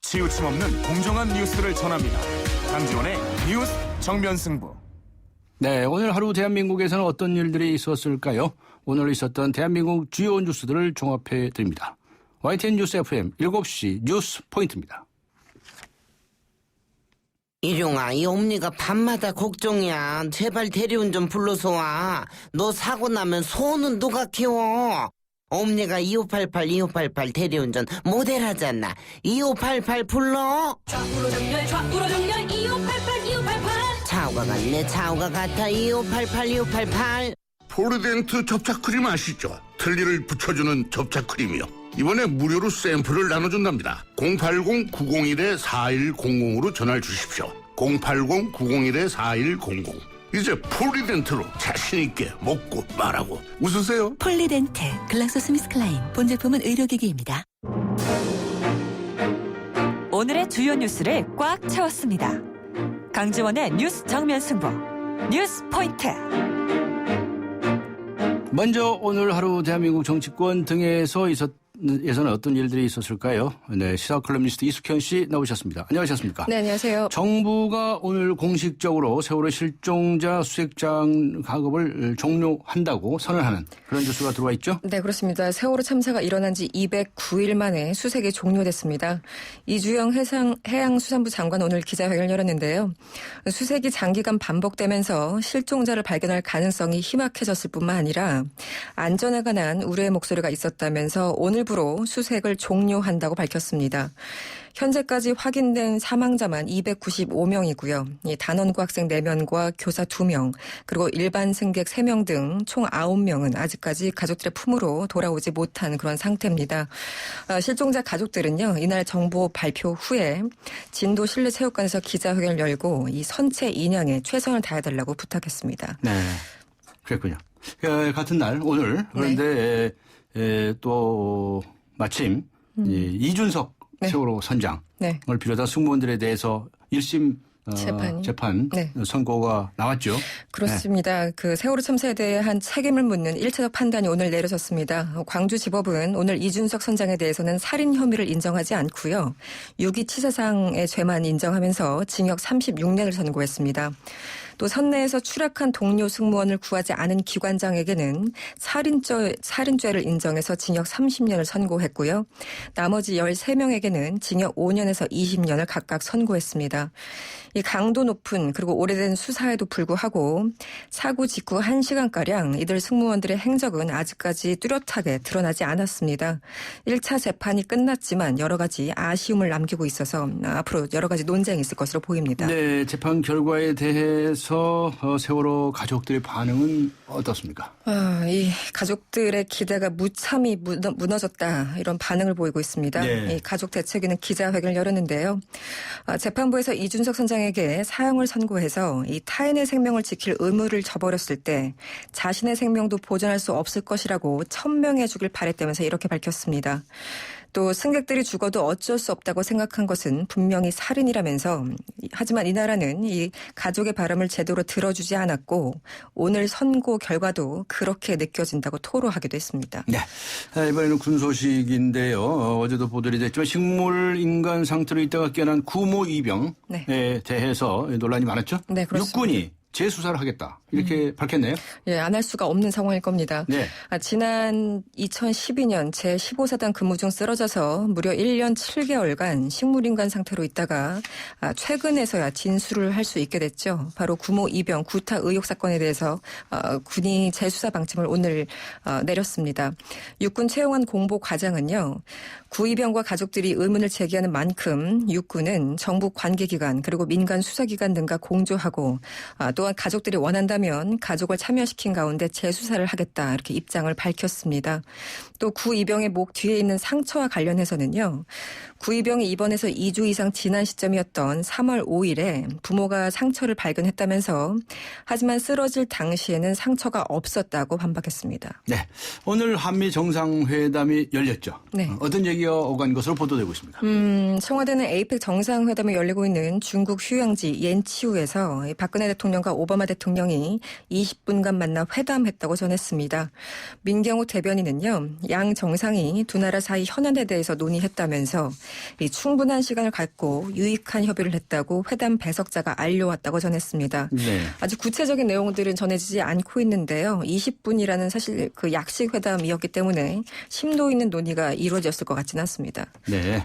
치우침 없는 공정한 뉴스를 전합니다. 강지원의 뉴스 정면승부. 네, 오늘 하루 대한민국에서는 어떤 일들이 있었을까요? 오늘 있었던 대한민국 주요 뉴스들을 종합해 드립니다. YTN 뉴스 FM 7시 뉴스 포인트입니다. 일용아, 이 엄니가 밤마다 걱정이야. 제발 대리운전 불러서 와. 너 사고 나면 소는 누가 키워? 엄니가 2588 대리운전 모델하잖아. 2588 불러. 좌우로 정렬 2588 차우가 같네, 차우가 같아. 2588 포르덴트 접착크림 아시죠? 틀니를 붙여주는 접착크림이요. 이번에 무료로 샘플을 나눠준답니다. 080-901-4100으로 전화를 주십시오. 080-901-4100. 이제 폴리덴트로 자신있게 먹고 말하고 웃으세요. 폴리덴트 글락소스미스클라인 본제품은 의료기기입니다. 오늘의 주요 뉴스를 꽉 채웠습니다. 강지원의 뉴스 정면 승부 뉴스 포인트. 먼저 오늘 하루 대한민국 정치권 등에서 예전에 어떤 일들이 있었을까요? 네, 시사 컬럼니스트 이숙현 씨 나오셨습니다. 안녕하셨습니까? 네, 안녕하세요. 정부가 오늘 공식적으로 세월호 실종자 수색장 작업을 종료한다고 선언하는 그런 뉴스가 들어와 있죠? 네, 그렇습니다. 세월호 참사가 일어난 지 209일 만에 수색이 종료됐습니다. 이주영 해양수산부 장관 오늘 기자회견을 열었는데요. 수색이 장기간 반복되면서 실종자를 발견할 가능성이 희박해졌을 뿐만 아니라 안전에 관한 우려의 목소리가 있었다면서 오늘부로 수색을 종료한다고 밝혔습니다. 현재까지 확인된 사망자만 295명이고요. 단원고 학생 4명과 교사 2명, 그리고 일반 승객 3명 등 총 9명은 아직까지 가족들의 품으로 돌아오지 못한 그런 상태입니다. 실종자 가족들은요, 이날 정보 발표 후에 진도 실내체육관에서 기자회견을 열고 이 선체 인양에 최선을 다해달라고 부탁했습니다. 네, 그랬군요. 같은 날 오늘 그런데 또 마침 이준석 네. 세월호 선장을 네. 비롯한 승무원들에 대해서 1심 재판 네. 선고가 나왔죠. 그렇습니다. 그 세월호 참사에 대한 책임을 묻는 1차적 판단이 오늘 내려졌습니다. 광주지법은 오늘 이준석 선장에 대해서는 살인 혐의를 인정하지 않고요. 유기치사상의 죄만 인정하면서 징역 36년을 선고했습니다. 또 선내에서 추락한 동료 승무원을 구하지 않은 기관장에게는 살인죄를 인정해서 징역 30년을 선고했고요. 나머지 13명에게는 징역 5년에서 20년을 각각 선고했습니다. 이 강도 높은 그리고 오래된 수사에도 불구하고 사고 직후 1시간가량 이들 승무원들의 행적은 아직까지 뚜렷하게 드러나지 않았습니다. 1차 재판이 끝났지만 여러 가지 아쉬움을 남기고 있어서 앞으로 여러 가지 논쟁이 있을 것으로 보입니다. 네, 재판 결과에 대해서 세월호 가족들의 반응은 어떻습니까? 이 가족들의 기대가 무참히 무너졌다 이런 반응을 보이고 있습니다. 네. 이 가족 대책위는 기자회견을 열었는데요. 재판부에서 이준석 선장에게 사형을 선고해서 이 타인의 생명을 지킬 의무를 저버렸을 때 자신의 생명도 보존할 수 없을 것이라고 천명해 주길 바랬다면서 이렇게 밝혔습니다. 또 승객들이 죽어도 어쩔 수 없다고 생각한 것은 분명히 살인이라면서 하지만 이 나라는 이 가족의 바람을 제대로 들어주지 않았고 오늘 선고 결과도 그렇게 느껴진다고 토로하기도 했습니다. 네, 이번에는 군 소식인데요. 어제도 보도가 됐지만 식물인간 상태로 있다가 깨어난 구모 이병에 대해서 논란이 많았죠? 네, 그렇습니다. 육군이 재수사를 하겠다 이렇게 밝혔네요. 예, 안 할 수가 없는 상황일 겁니다. 네. 지난 2012년 제15사단 근무 중 쓰러져서 무려 1년 7개월간 식물인간 상태로 있다가 최근에서야 진술을 할 수 있게 됐죠. 바로 구모 이병 구타 의혹 사건에 대해서 군이 재수사 방침을 오늘 내렸습니다. 육군 최용환 공보 과장은요. 구 이병과 가족들이 의문을 제기하는 만큼 육군은 정부 관계기관 그리고 민간 수사기관 등과 공조하고 또한 가족들이 원한다면 가족을 참여시킨 가운데 재수사를 하겠다 이렇게 입장을 밝혔습니다. 또 구 이병의 목 뒤에 있는 상처와 관련해서는요. 구 이병이 입원해서 2주 이상 지난 시점이었던 3월 5일에 부모가 상처를 발견했다면서 하지만 쓰러질 당시에는 상처가 없었다고 반박했습니다. 네, 오늘 한미 정상회담이 열렸죠. 네. 어떤 얘기가 오간 것으로 보도되고 있습니다. 청와대는 에이펙 정상회담이 열리고 있는 중국 휴양지 옌치우에서 박근혜 대통령과 오바마 대통령이 20분간 만나 회담했다고 전했습니다. 민경욱 대변인은요. 양 정상이 두 나라 사이 현안에 대해서 논의했다면서 이 충분한 시간을 갖고 유익한 협의를 했다고 회담 배석자가 알려왔다고 전했습니다. 네. 아주 구체적인 내용들은 전해지지 않고 있는데요. 20분이라는 사실 그 약식 회담이었기 때문에 심도 있는 논의가 이루어졌을 것 같지는 않습니다. 네.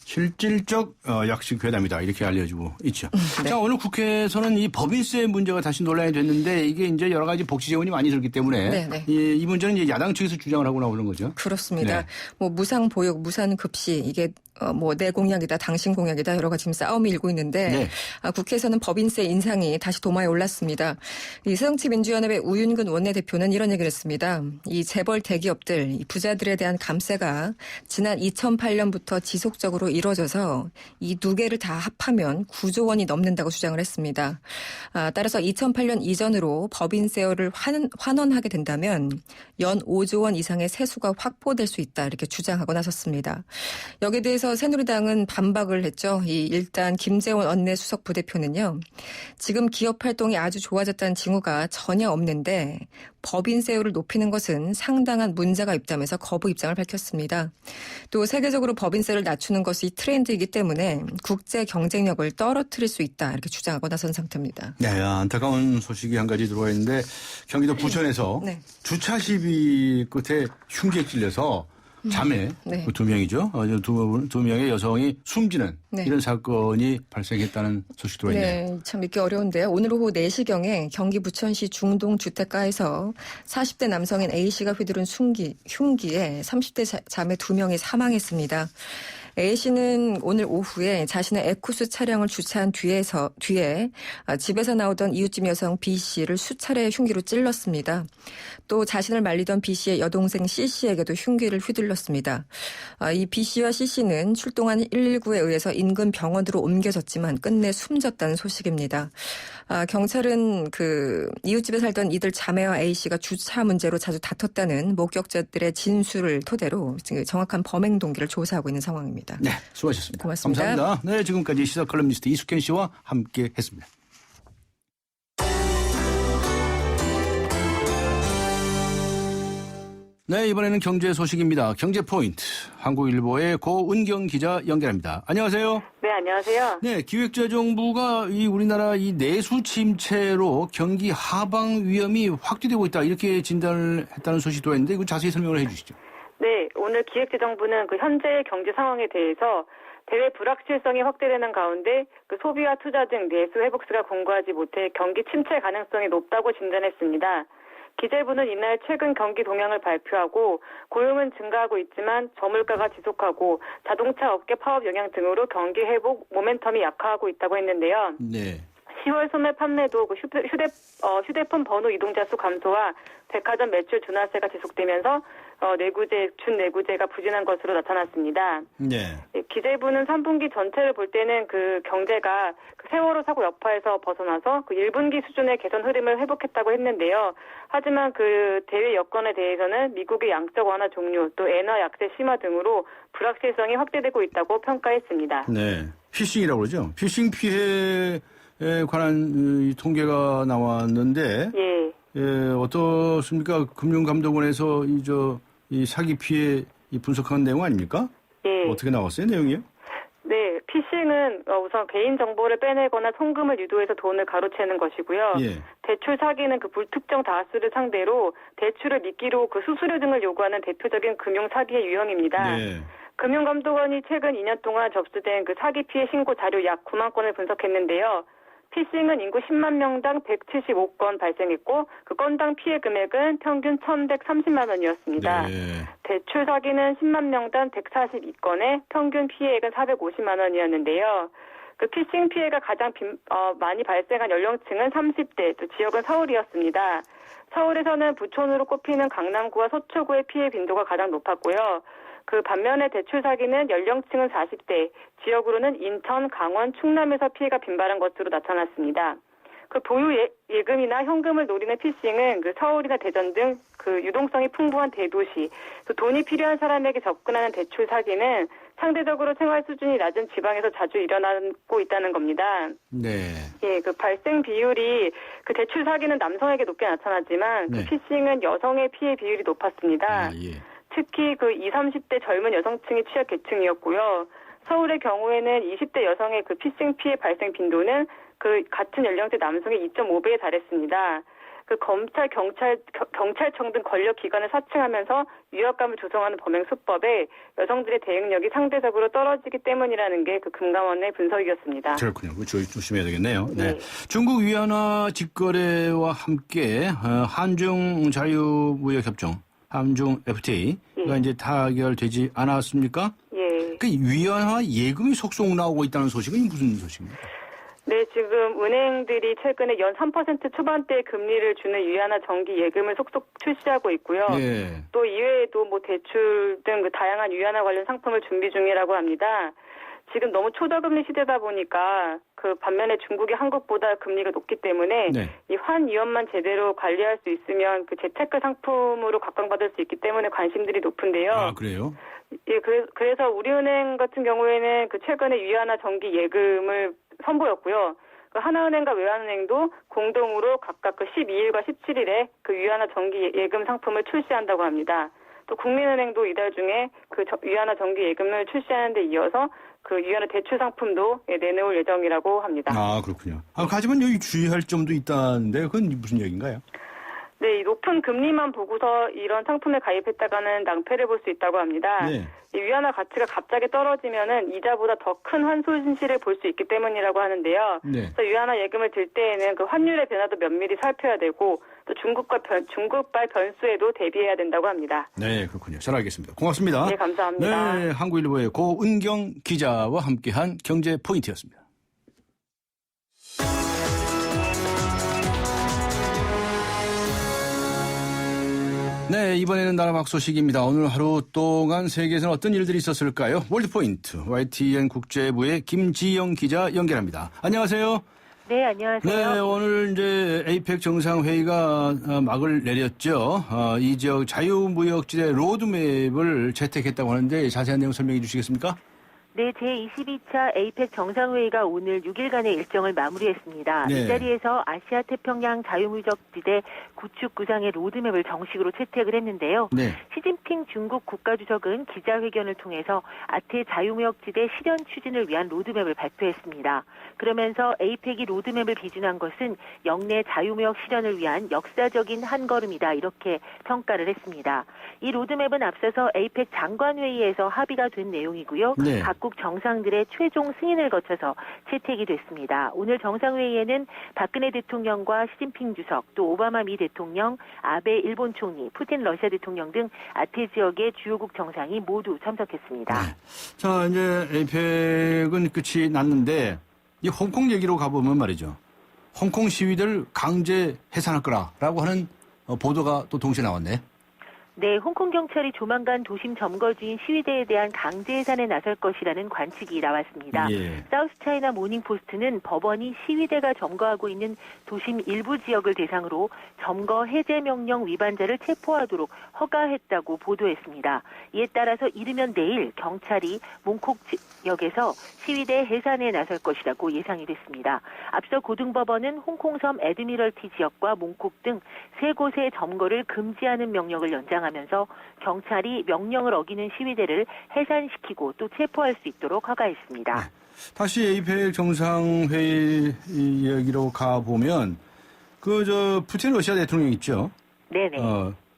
실질적 약식 회담이다 이렇게 알려지고 있죠. 네. 자, 오늘 국회에서는 이 법인세 문제가 다시 논란이 됐는데 이게 이제 여러 가지 복지 재원이 많이 들기 때문에 네, 네. 이 문제는 이제 야당 측에서 주장을 하고 나오는 거죠. 그렇습니다. 네. 뭐 무상 보육, 무상 급시 이게 뭐 내 공약이다, 당신 공약이다 여러 가지 지금 싸움이 일고 있는데 네. 국회에서는 법인세 인상이 다시 도마에 올랐습니다. 이 새정치민주연합의 우윤근 원내대표는 이런 얘기를 했습니다. 이 재벌 대기업들, 이 부자들에 대한 감세가 지난 2008년부터 지속적으로 이루어져서 이 두 개를 다 합하면 9조 원이 넘는다고 주장을 했습니다. 따라서 2008년 이전으로 법인세를 환원하게 된다면 연 5조 원 이상의 세수가 확보될 수 있다 이렇게 주장하고 나섰습니다. 여기에 대해서 새누리당은 반박을 했죠. 일단 김재원 원내수석 부대표는요. 지금 기업 활동이 아주 좋아졌다는 징후가 전혀 없는데 법인세율을 높이는 것은 상당한 문제가 있다면서 거부 입장을 밝혔습니다. 또 세계적으로 법인세를 낮추는 것이 트렌드이기 때문에 국제 경쟁력을 떨어뜨릴 수 있다 이렇게 주장하고 나선 상태입니다. 네, 안타까운 소식이 한 가지 들어와 있는데 경기도 부천에서 네. 주차 시비 끝에 흉기에 찔려서 자매 네. 두 명이죠. 두 명의 여성이 숨지는 네. 이런 사건이 발생했다는 소식 들어와 있네요. 네, 참 믿기 어려운데요. 오늘 오후 4시경에 경기 부천시 중동 주택가에서 40대 남성인 A씨가 휘두른 흉기에 30대 자매 2명이 사망했습니다. A씨는 오늘 오후에 자신의 에쿠스 차량을 주차한 뒤에 집에서 나오던 이웃집 여성 B씨를 수차례 흉기로 찔렀습니다. 또 자신을 말리던 B씨의 여동생 C씨에게도 흉기를 휘둘렀습니다. 이 B씨와 C씨는 출동한 119에 의해서 인근 병원으로 옮겨졌지만 끝내 숨졌다는 소식입니다. 경찰은 이웃집에 살던 이들 자매와 A씨가 주차 문제로 자주 다퉜다는 목격자들의 진술을 토대로 정확한 범행 동기를 조사하고 있는 상황입니다. 네, 수고하셨습니다. 고맙습니다. 감사합니다. 네, 지금까지 시사 컬럼니스트 이숙현 씨와 함께했습니다. 네, 이번에는 경제 소식입니다. 경제포인트 한국일보의 고은경 기자 연결합니다. 안녕하세요. 네, 안녕하세요. 네, 기획재정부가 우리나라 이 내수 침체로 경기 하방 위험이 확대되고 있다 이렇게 진단을 했다는 소식이 들어있는데 이거 자세히 설명을 해주시죠. 네, 오늘 기획재정부는 현재의 경제 상황에 대해서 대외 불확실성이 확대되는 가운데 소비와 투자 등 내수 회복세가 공고하지 못해 경기 침체 가능성이 높다고 진단했습니다. 기재부는 이날 최근 경기 동향을 발표하고 고용은 증가하고 있지만 저물가가 지속하고 자동차 업계 파업 영향 등으로 경기 회복 모멘텀이 약화하고 있다고 했는데요. 네. 10월 소매 판매도 휴대폰 번호 이동자 수 감소와 백화점 매출 둔화세가 지속되면서 준내구제가 부진한 것으로 나타났습니다. 네. 기재부는 3분기 전체를 볼 때는 경제가 세월호 사고 여파에서 벗어나서 1분기 수준의 개선 흐름을 회복했다고 했는데요. 하지만 대외 여건에 대해서는 미국의 양적 완화 종료, 또 엔화 약세 심화 등으로 불확실성이 확대되고 있다고 평가했습니다. 네. 피싱이라고 그러죠. 피싱 피해에 관한 통계가 나왔는데 어떻습니까? 금융감독원에서 이 사기 피해 분석한 내용 아닙니까? 예. 어떻게 나왔어요, 내용이요? 네, 피싱은 우선 개인 정보를 빼내거나 송금을 유도해서 돈을 가로채는 것이고요. 예. 대출 사기는 불특정 다수를 상대로 대출을 미끼로 수수료 등을 요구하는 대표적인 금융 사기의 유형입니다. 예. 금융감독원이 최근 2년 동안 접수된 사기 피해 신고 자료 약 9만 건을 분석했는데요. 피싱은 인구 10만 명당 175건 발생했고 건당 피해 금액은 평균 1,130만 원이었습니다. 네. 대출 사기는 10만 명당 142건에 평균 피해액은 450만 원이었는데요. 피싱 피해가 가장 많이 발생한 연령층은 30대, 또 지역은 서울이었습니다. 서울에서는 부촌으로 꼽히는 강남구와 서초구의 피해 빈도가 가장 높았고요. 반면에 대출 사기는 연령층은 40대, 지역으로는 인천, 강원, 충남에서 피해가 빈발한 것으로 나타났습니다. 보유 예금이나 현금을 노리는 피싱은 서울이나 대전 등 유동성이 풍부한 대도시, 또 돈이 필요한 사람에게 접근하는 대출 사기는 상대적으로 생활 수준이 낮은 지방에서 자주 일어나고 있다는 겁니다. 네. 예, 발생 비율이 대출 사기는 남성에게 높게 나타나지만 네. 피싱은 여성의 피해 비율이 높았습니다. 예. 특히 20, 30대 젊은 여성층이 취약 계층이었고요. 서울의 경우에는 20대 여성의 그 피싱 피해 발생 빈도는 그 같은 연령대 남성의 2.5배에 달했습니다. 그 검찰, 경찰청 등 권력 기관을 사칭하면서 위협감을 조성하는 범행 수법에 여성들의 대응력이 상대적으로 떨어지기 때문이라는 게 그 금감원의 분석이었습니다. 그렇군요. 그거 조심해야 되겠네요. 네. 네. 중국 위안화 직거래와 함께 한중 자유무역협정, 한중 FTA가 이제 타결되지 않았습니까? 예. 그 위안화 예금이 속속 나오고 있다는 소식은 무슨 소식입니까? 네, 지금 은행들이 최근에 연 3% 초반대 금리를 주는 위안화 정기 예금을 속속 출시하고 있고요. 예. 또 이외에도 뭐 대출 등 그 다양한 위안화 관련 상품을 준비 중이라고 합니다. 지금 너무 초저금리 시대다 보니까 그 반면에 중국이 한국보다 금리가 높기 때문에 네. 이 환위험만 제대로 관리할 수 있으면 그 재테크 상품으로 각광받을 수 있기 때문에 관심들이 높은데요. 아, 그래요? 예, 그래서 우리은행 같은 경우에는 그 최근에 위안화 정기 예금을 선보였고요. 그 하나은행과 외환은행도 공동으로 각각 그 12일과 17일에 그 위안화 정기 예금 상품을 출시한다고 합니다. 또 국민은행도 이달 중에 그 위안화 정기 예금을 출시하는 데 이어서 그 위안화 대출 상품도 내놓을 예정이라고 합니다. 아, 그렇군요. 하지만 여기 주의할 점도 있다는데 그건 무슨 얘기인가요? 네, 이 높은 금리만 보고서 이런 상품에 가입했다가는 낭패를 볼 수 있다고 합니다. 네. 이 위안화 가치가 갑자기 떨어지면은 이자보다 더 큰 환손실을 볼 수 있기 때문이라고 하는데요. 네. 그래서 위안화 예금을 들 때에는 그 환율의 변화도 면밀히 살펴야 되고 또 중국발 변수에도 대비해야 된다고 합니다. 네, 그렇군요. 잘 알겠습니다. 고맙습니다. 네, 감사합니다. 네, 한국일보의 고은경 기자와 함께한 경제 포인트였습니다. 네, 이번에는 나라막 소식입니다. 오늘 하루 동안 세계에서는 어떤 일들이 있었을까요? 월드포인트 YTN 국제부의 김지영 기자 연결합니다. 안녕하세요. 네, 안녕하세요. 네, 오늘 이제 에이펙 정상회의가 막을 내렸죠. 이 지역 자유무역지대 로드맵을 채택했다고 하는데 자세한 내용 설명해 주시겠습니까? 네, 제22차 에이펙 정상회의가 오늘 6일간의 일정을 마무리했습니다. 네. 이 자리에서 아시아태평양 자유무역지대 구축 구상의 로드맵을 정식으로 채택을 했는데요. 네. 시진핑 중국 국가주석은 기자회견을 통해서 아태 자유무역지대 실현 추진을 위한 로드맵을 발표했습니다. 그러면서 에이펙이 로드맵을 비준한 것은 영내 자유무역 실현을 위한 역사적인 한 걸음이다 이렇게 평가를 했습니다. 이 로드맵은 앞서서 에이펙 장관회의에서 합의가 된 내용이고요. 네. 각국 정상들의 최종 승인을 거쳐서 채택이 됐습니다. 오늘 정상회의에는 박근혜 대통령과 시진핑 주석, 또 오바마 미 대통령, 아베 일본 총리, 푸틴 러시아 대통령 등 아태 지역의 주요국 정상이 모두 참석했습니다. 네. 자, 이제 에이펙은 끝이 났는데 이 홍콩 얘기로 가보면 말이죠. 홍콩 시위대를 강제 해산할 거라고 하는 보도가 또 동시에 나왔네. 네, 홍콩 경찰이 조만간 도심 점거 중인 시위대에 대한 강제 해산에 나설 것이라는 관측이 나왔습니다. 예. 사우스차이나 모닝포스트는 법원이 시위대가 점거하고 있는 도심 일부 지역을 대상으로 점거 해제 명령 위반자를 체포하도록 허가했다고 보도했습니다. 이에 따라서 이르면 내일 경찰이 몽콕 지역에서 시위대 해산에 나설 것이라고 예상이 됐습니다. 앞서 고등법원은 홍콩섬 애드미럴티 지역과 몽콕 등 세 곳의 점거를 금지하는 명령을 연장하면서 경찰이 명령을 어기는 시위대를 해산시키고 또 체포할 수 있도록 허가했습니다. 네. 다시 에이펙 정상회의 얘기로 가보면 푸틴 러시아 대통령 있죠. 네네.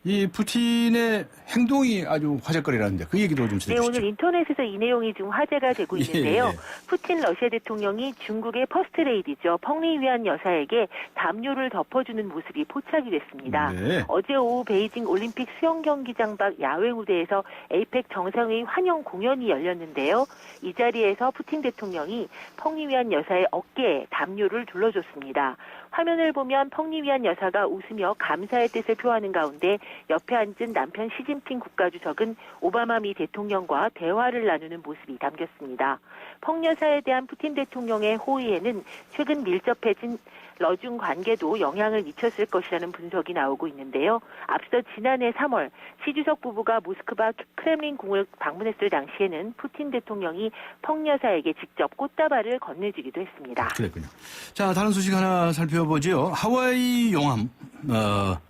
이 푸틴의 행동이 아주 화제거리라는데 그 얘기도 좀 네, 해주시죠. 오늘 인터넷에서 이 내용이 좀 화제가 되고 있는데요. 예. 푸틴 러시아 대통령이 중국의 퍼스트레이디죠. 펑리 위안 여사에게 담요를 덮어주는 모습이 포착이 됐습니다. 네. 어제 오후 베이징 올림픽 수영 경기장 밖 야외 무대에서 에이펙 정상회의 환영 공연이 열렸는데요. 이 자리에서 푸틴 대통령이 펑리 위안 여사의 어깨에 담요를 둘러줬습니다. 화면을 보면 펑리 위안 여사가 웃으며 감사의 뜻을 표하는 가운데 옆에 앉은 남편 시진핑 국가주석은 오바마 미 대통령과 대화를 나누는 모습이 담겼습니다. 펑 여사에 대한 푸틴 대통령의 호의에는 최근 밀접해진 러중 관계도 영향을 미쳤을 것이라는 분석이 나오고 있는데요. 앞서 지난해 3월 시 주석 부부가 모스크바 크렘린 궁을 방문했을 당시에는 푸틴 대통령이 펑 여사에게 직접 꽃다발을 건네주기도 했습니다. 그랬군요. 자, 다른 소식 하나 살펴보죠. 하와이 용암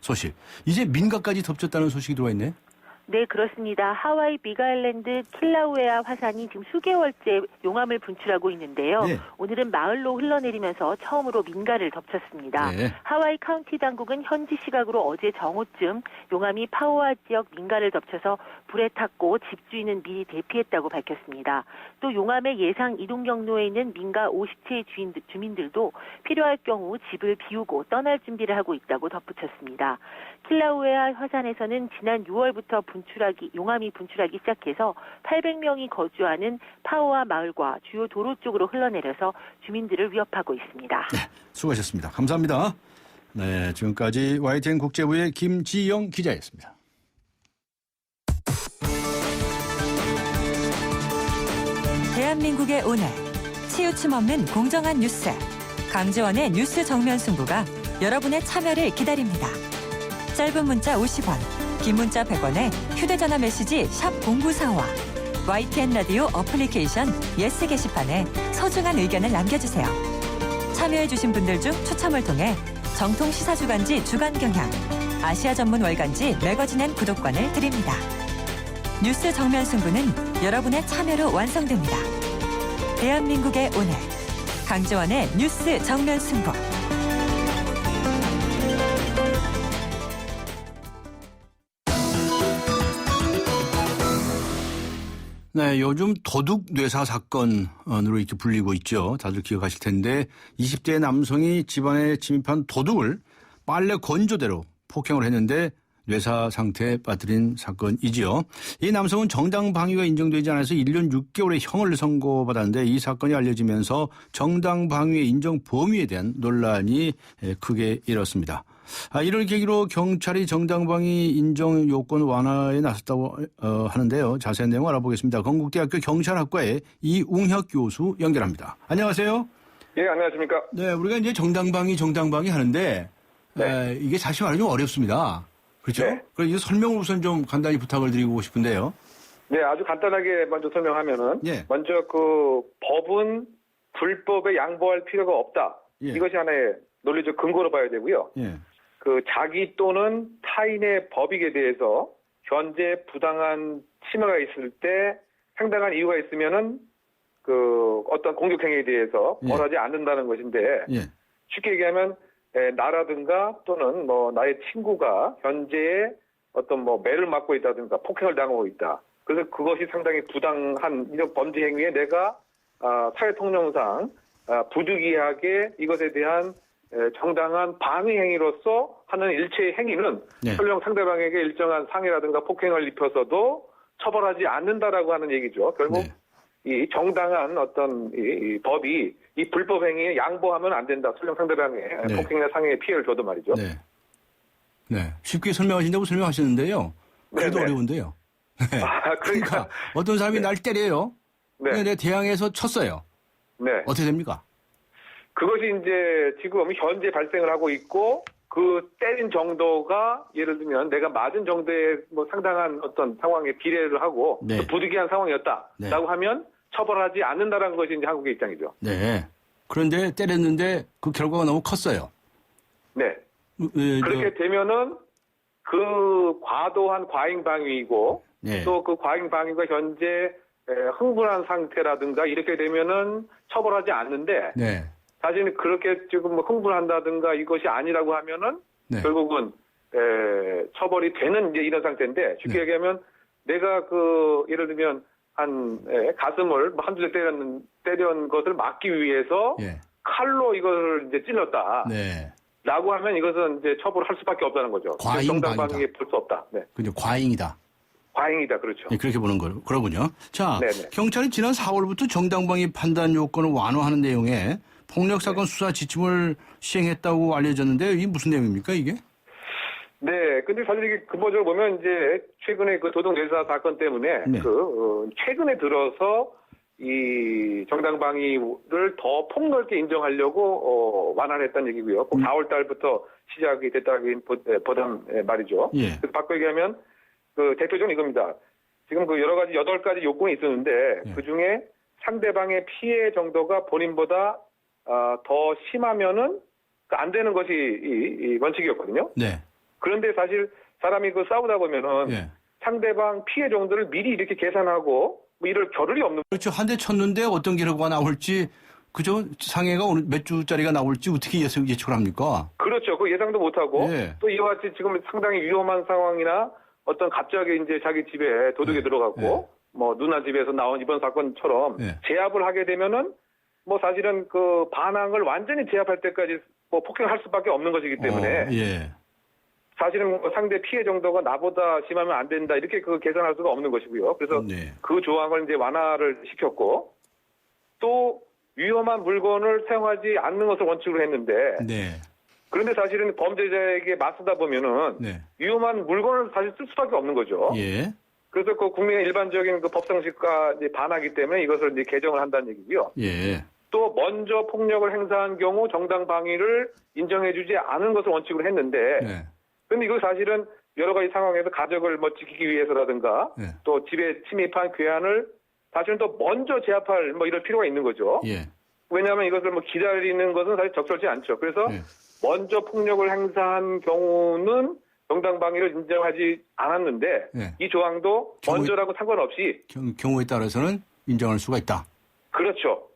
소식. 이제 민가까지 덮쳤다는 소식이 들어와 있네. 네, 그렇습니다. 하와이 빅아일랜드 킬라우에아 화산이 지금 수개월째 용암을 분출하고 있는데요. 네. 오늘은 마을로 흘러내리면서 처음으로 민가를 덮쳤습니다. 네. 하와이 카운티 당국은 현지 시각으로 어제 정오쯤 용암이 파오아 지역 민가를 덮쳐서 불에 탔고 집주인은 미리 대피했다고 밝혔습니다. 또 용암의 예상 이동 경로에 있는 민가 50채의 주민들도 필요할 경우 집을 비우고 떠날 준비를 하고 있다고 덧붙였습니다. 킬라우에아 화산에서는 지난 6월부터 용암이 분출하기 시작해서 800명이 거주하는 파오아 마을과 주요 도로 쪽으로 흘러내려서 주민들을 위협하고 있습니다. 네, 수고하셨습니다. 감사합니다. 네, 지금까지 YTN 국제부의 김지영 기자였습니다. 대한민국의 오늘 치우침 없는 공정한 뉴스 강지원의 뉴스 정면 승부가 여러분의 참여를 기다립니다. 짧은 문자 50원, 긴 문자 100원에 휴대전화 메시지 샵 0945와 YTN 라디오 어플리케이션 예스 게시판에 소중한 의견을 남겨주세요. 참여해주신 분들 중 추첨을 통해 정통 시사주간지 주간경향, 아시아 전문 월간지 매거진앤 구독권을 드립니다. 뉴스 정면 승부는 여러분의 참여로 완성됩니다. 대한민국의 오늘 강지원의 뉴스 정면 승부. 네, 요즘 도둑 뇌사 사건으로 이렇게 불리고 있죠. 다들 기억하실 텐데 20대 남성이 집안에 침입한 도둑을 빨래 건조대로 폭행을 했는데 뇌사 상태에 빠뜨린 사건이지요. 이 남성은 정당방위가 인정되지 않아서 1년 6개월의 형을 선고받았는데 이 사건이 알려지면서 정당방위의 인정 범위에 대한 논란이 크게 일었습니다. 이를 계기로 경찰이 정당방위 인정 요건 완화에 나섰다고 하는데요. 자세한 내용 알아보겠습니다. 건국대학교 경찰학과의 이웅혁 교수 연결합니다. 안녕하세요. 예, 안녕하십니까. 네, 우리가 이제 정당방위 하는데 네. 이게 사실 말하면 좀 어렵습니다. 그렇죠? 네. 그래서 이 설명을 우선 좀 간단히 부탁을 드리고 싶은데요. 네, 아주 간단하게 먼저 설명하면은 예. 먼저 그 법은 불법에 양보할 필요가 없다. 예. 이것이 하나의 논리적 근거로 봐야 되고요. 예. 그 자기 또는 타인의 법익에 대해서 현재 부당한 침해가 있을 때 상당한 이유가 있으면은 그 어떤 공격 행위에 대해서 예. 벌하지 않는다는 것인데 예. 쉽게 얘기하면 나라든가 또는 뭐 나의 친구가 현재에 어떤 뭐 매를 맞고 있다든가 폭행을 당하고 있다. 그래서 그것이 상당히 부당한 이런 범죄 행위에 내가 사회 통념상 부득이하게 이것에 대한 정당한 방위 행위로서 하는 일체의 행위는 네. 설령 상대방에게 일정한 상해라든가 폭행을 입혀서도 처벌하지 않는다라고 하는 얘기죠. 결국 네. 이 정당한 어떤 이 법이 이 불법 행위에 양보하면 안 된다. 설령 상대방에 네. 폭행이나 상해의 피해를 줘도 말이죠. 네. 네. 쉽게 설명하신다고 설명하시는데요. 그래도 네네. 어려운데요. 네. 그러니까 어떤 사람이 네. 날 때려요. 네. 근데 내 대항해서 쳤어요. 네. 어떻게 됩니까? 그것이 이제 지금 현재 발생을 하고 있고 그 때린 정도가 예를 들면 내가 맞은 정도의 뭐 상당한 어떤 상황에 비례를 하고 네. 부득이한 상황이었다라고 네. 하면 처벌하지 않는다라는 것이 이제 한국의 입장이죠. 네. 그런데 때렸는데 그 결과가 너무 컸어요. 네. 그렇게 되면은 그 과도한 과잉방위이고 네. 또 그 과잉방위가 현재 흥분한 상태라든가 이렇게 되면은 처벌하지 않는데 네. 사실 그렇게 지금 뭐 흥분한다든가 이것이 아니라고 하면은 네. 결국은 처벌이 되는 이제 이런 상태인데 쉽게 네. 얘기하면 내가 그 예를 들면 한 가슴을 한두 대 때린 것을 막기 위해서 예. 칼로 이걸 이제 찔렀다. 네. 라고 하면 이것은 이제 처벌을 할 수밖에 없다는 거죠. 정당방위에 볼 수 없다. 네. 그죠. 과잉이다. 과잉이다. 그렇죠. 네, 그렇게 보는 거로. 그러군요. 자, 네네. 경찰이 지난 4월부터 정당방위 판단 요건을 완화하는 내용에 폭력사건 수사 지침을 시행했다고 알려졌는데 이게 무슨 내용입니까, 이게? 네, 근데 사실 이게 근본적으로 보면 이제 최근에 그 도둑 뇌사 사건 때문에 네. 최근에 들어서 이 정당방위를 더 폭넓게 인정하려고 완화를 했다는 얘기고요. 꼭 4월 달부터 시작이 됐다기보단 말이죠. 예. 그래서 바꿔 얘기하면 그 대표적인 이겁니다. 지금 그 여러 가지 8가지 요건이 있었는데 예. 그 중에 상대방의 피해 정도가 본인보다 더 심하면은 안 되는 것이 이 원칙이었거든요. 네. 그런데 사실 사람이 그 싸우다 보면은 예. 상대방 피해 정도를 미리 이렇게 계산하고 뭐 이럴 겨를이 없는. 그렇죠. 한 대 쳤는데 어떤 결과가 나올지 그죠? 상해가 오늘 몇 주짜리가 나올지 어떻게 예측을 합니까? 그렇죠. 그 예상도 못하고 예. 또 이와 같이 지금 상당히 위험한 상황이나 어떤 갑자기 이제 자기 집에 도둑이 들어갔고 뭐 누나 집에서 나온 이번 사건처럼 제압을 하게 되면은 뭐 사실은 그 반항을 완전히 제압할 때까지 뭐 폭행할 수밖에 없는 것이기 때문에 사실은 뭐 상대 피해 정도가 나보다 심하면 안 된다 이렇게 그 계산할 수가 없는 것이고요. 그래서 그 조항을 이제 완화를 시켰고 또 위험한 물건을 사용하지 않는 것을 원칙으로 했는데 그런데 사실은 범죄자에게 맞서다 보면은 위험한 물건을 사실 쓸 수밖에 없는 거죠. 그래서 그 국민의 일반적인 그 법상식과 이제 반하기 때문에 이것을 이제 개정을 한다는 얘기고요. 또 먼저 폭력을 행사한 경우 정당 방위를 인정해주지 않은 것을 원칙으로 했는데, 그런데 이거 사실은 여러 가지 상황에서 가족을 뭐 지키기 위해서라든가 또 집에 침입한 괴한을 사실은 또 먼저 제압할 뭐 이럴 필요가 있는 거죠. 왜냐하면 이것을 뭐 기다리는 것은 사실 적절치 않죠. 그래서 먼저 폭력을 행사한 경우는 정당 방위를 인정하지 않았는데 이 조항도 먼저라고 상관없이 경우에 따라서는 인정할 수가 있다. 그렇죠.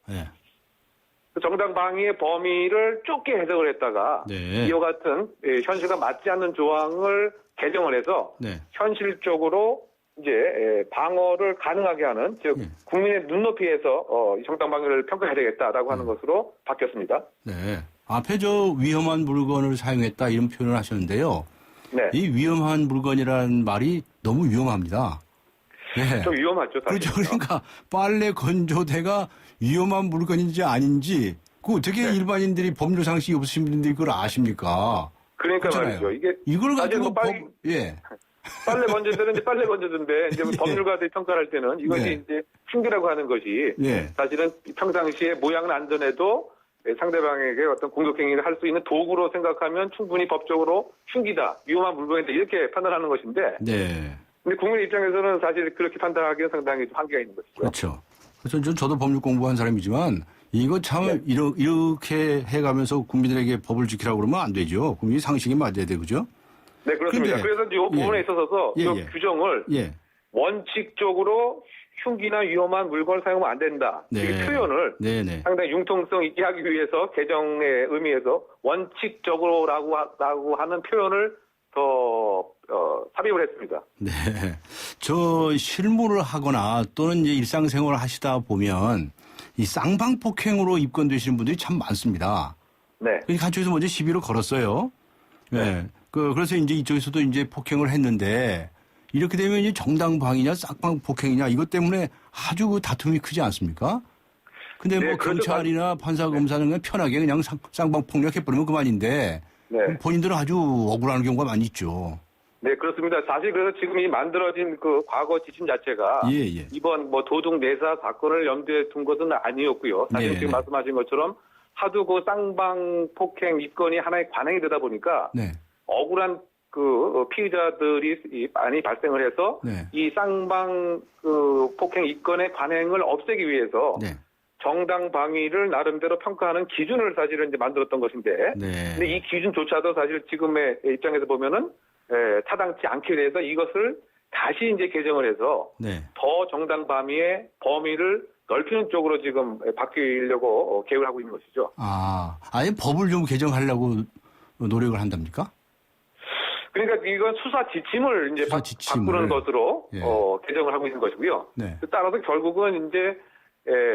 정당 방위의 범위를 좁게 해석을 했다가 이와 같은 현실과 맞지 않는 조항을 개정을 해서 현실적으로 이제 방어를 가능하게 하는 즉 국민의 눈높이에서 정당 방위를 평가해야 되겠다라고 하는 것으로 바뀌었습니다. 앞에 저 위험한 물건을 사용했다 이런 표현을 하셨는데요. 이 위험한 물건이라는 말이 너무 위험합니다. 좀 위험하죠. 그렇죠. 그러니까 빨래 건조대가 위험한 물건인지 아닌지 그 어떻게 일반인들이 법률 상식이 없으신 분들이 그걸 아십니까? 그러니까 그렇잖아요. 말이죠. 이게 이걸 가지고 빨래 건조대는 이제 빨래 건조대인데 이제 법률가들이 평가할 때는 이것이 이제 흉기라고 하는 것이 사실은 평상시에 모양은 안전해도 상대방에게 어떤 공격행위를 할 수 있는 도구로 생각하면 충분히 법적으로 흉기다, 위험한 물건이다 이렇게 판단하는 것인데 근데 국민 입장에서는 사실 그렇게 판단하기는 상당히 좀 한계가 있는 것이죠. 그렇죠. 그래서 저도 법률 공부한 사람이지만 이거 참 이렇게 해가면서 국민들에게 법을 지키라고 그러면 안 되죠. 국민이 상식이 맞아야 돼, 그죠? 네, 그렇습니다. 그래서 이 부분에 있어서 이 규정을 원칙적으로 흉기나 위험한 물건을 사용하면 안 된다. 이 표현을 상당히 융통성 있게 하기 위해서 개정의 의미에서 원칙적으로라고 하는 표현을 더 삽입을 했습니다. 저 실무를 하거나 또는 이제 일상생활을 하시다 보면 이 쌍방폭행으로 입건되시는 분들이 참 많습니다. 그러니까 한쪽에서 먼저 시비를 걸었어요. 그래서 이제 이쪽에서도 이제 폭행을 했는데 이렇게 되면 이제 정당방위냐 쌍방폭행이냐 이것 때문에 아주 그 다툼이 크지 않습니까? 근데 뭐 경찰이나 판사 검사는 그냥 편하게 그냥 쌍방폭력해버리면 그만인데 본인들은 아주 억울한 경우가 많이 있죠. 네, 그렇습니다. 사실 그래서 지금 이 만들어진 그 과거 지침 자체가 이번 뭐 도둑 내사 사건을 염두에 둔 것은 아니었고요. 사실 지금 말씀하신 것처럼 하도 그 쌍방 폭행 입건이 하나의 관행이 되다 보니까 억울한 그 피의자들이 많이 발생을 해서 이 쌍방 그 폭행 입건의 관행을 없애기 위해서 정당 방위를 나름대로 평가하는 기준을 사실은 이제 만들었던 것인데, 근데 이 기준조차도 사실 지금의 입장에서 보면은 타당치 않게 돼서 이것을 다시 이제 개정을 해서 더 정당 방위의 범위를 넓히는 쪽으로 지금 바뀌려고 계획을 하고 있는 것이죠. 아예 법을 좀 개정하려고 노력을 한답니까? 그러니까 이건 수사 지침을 이제 바꾸는 것으로 개정을 하고 있는 것이고요. 따라서 결국은 이제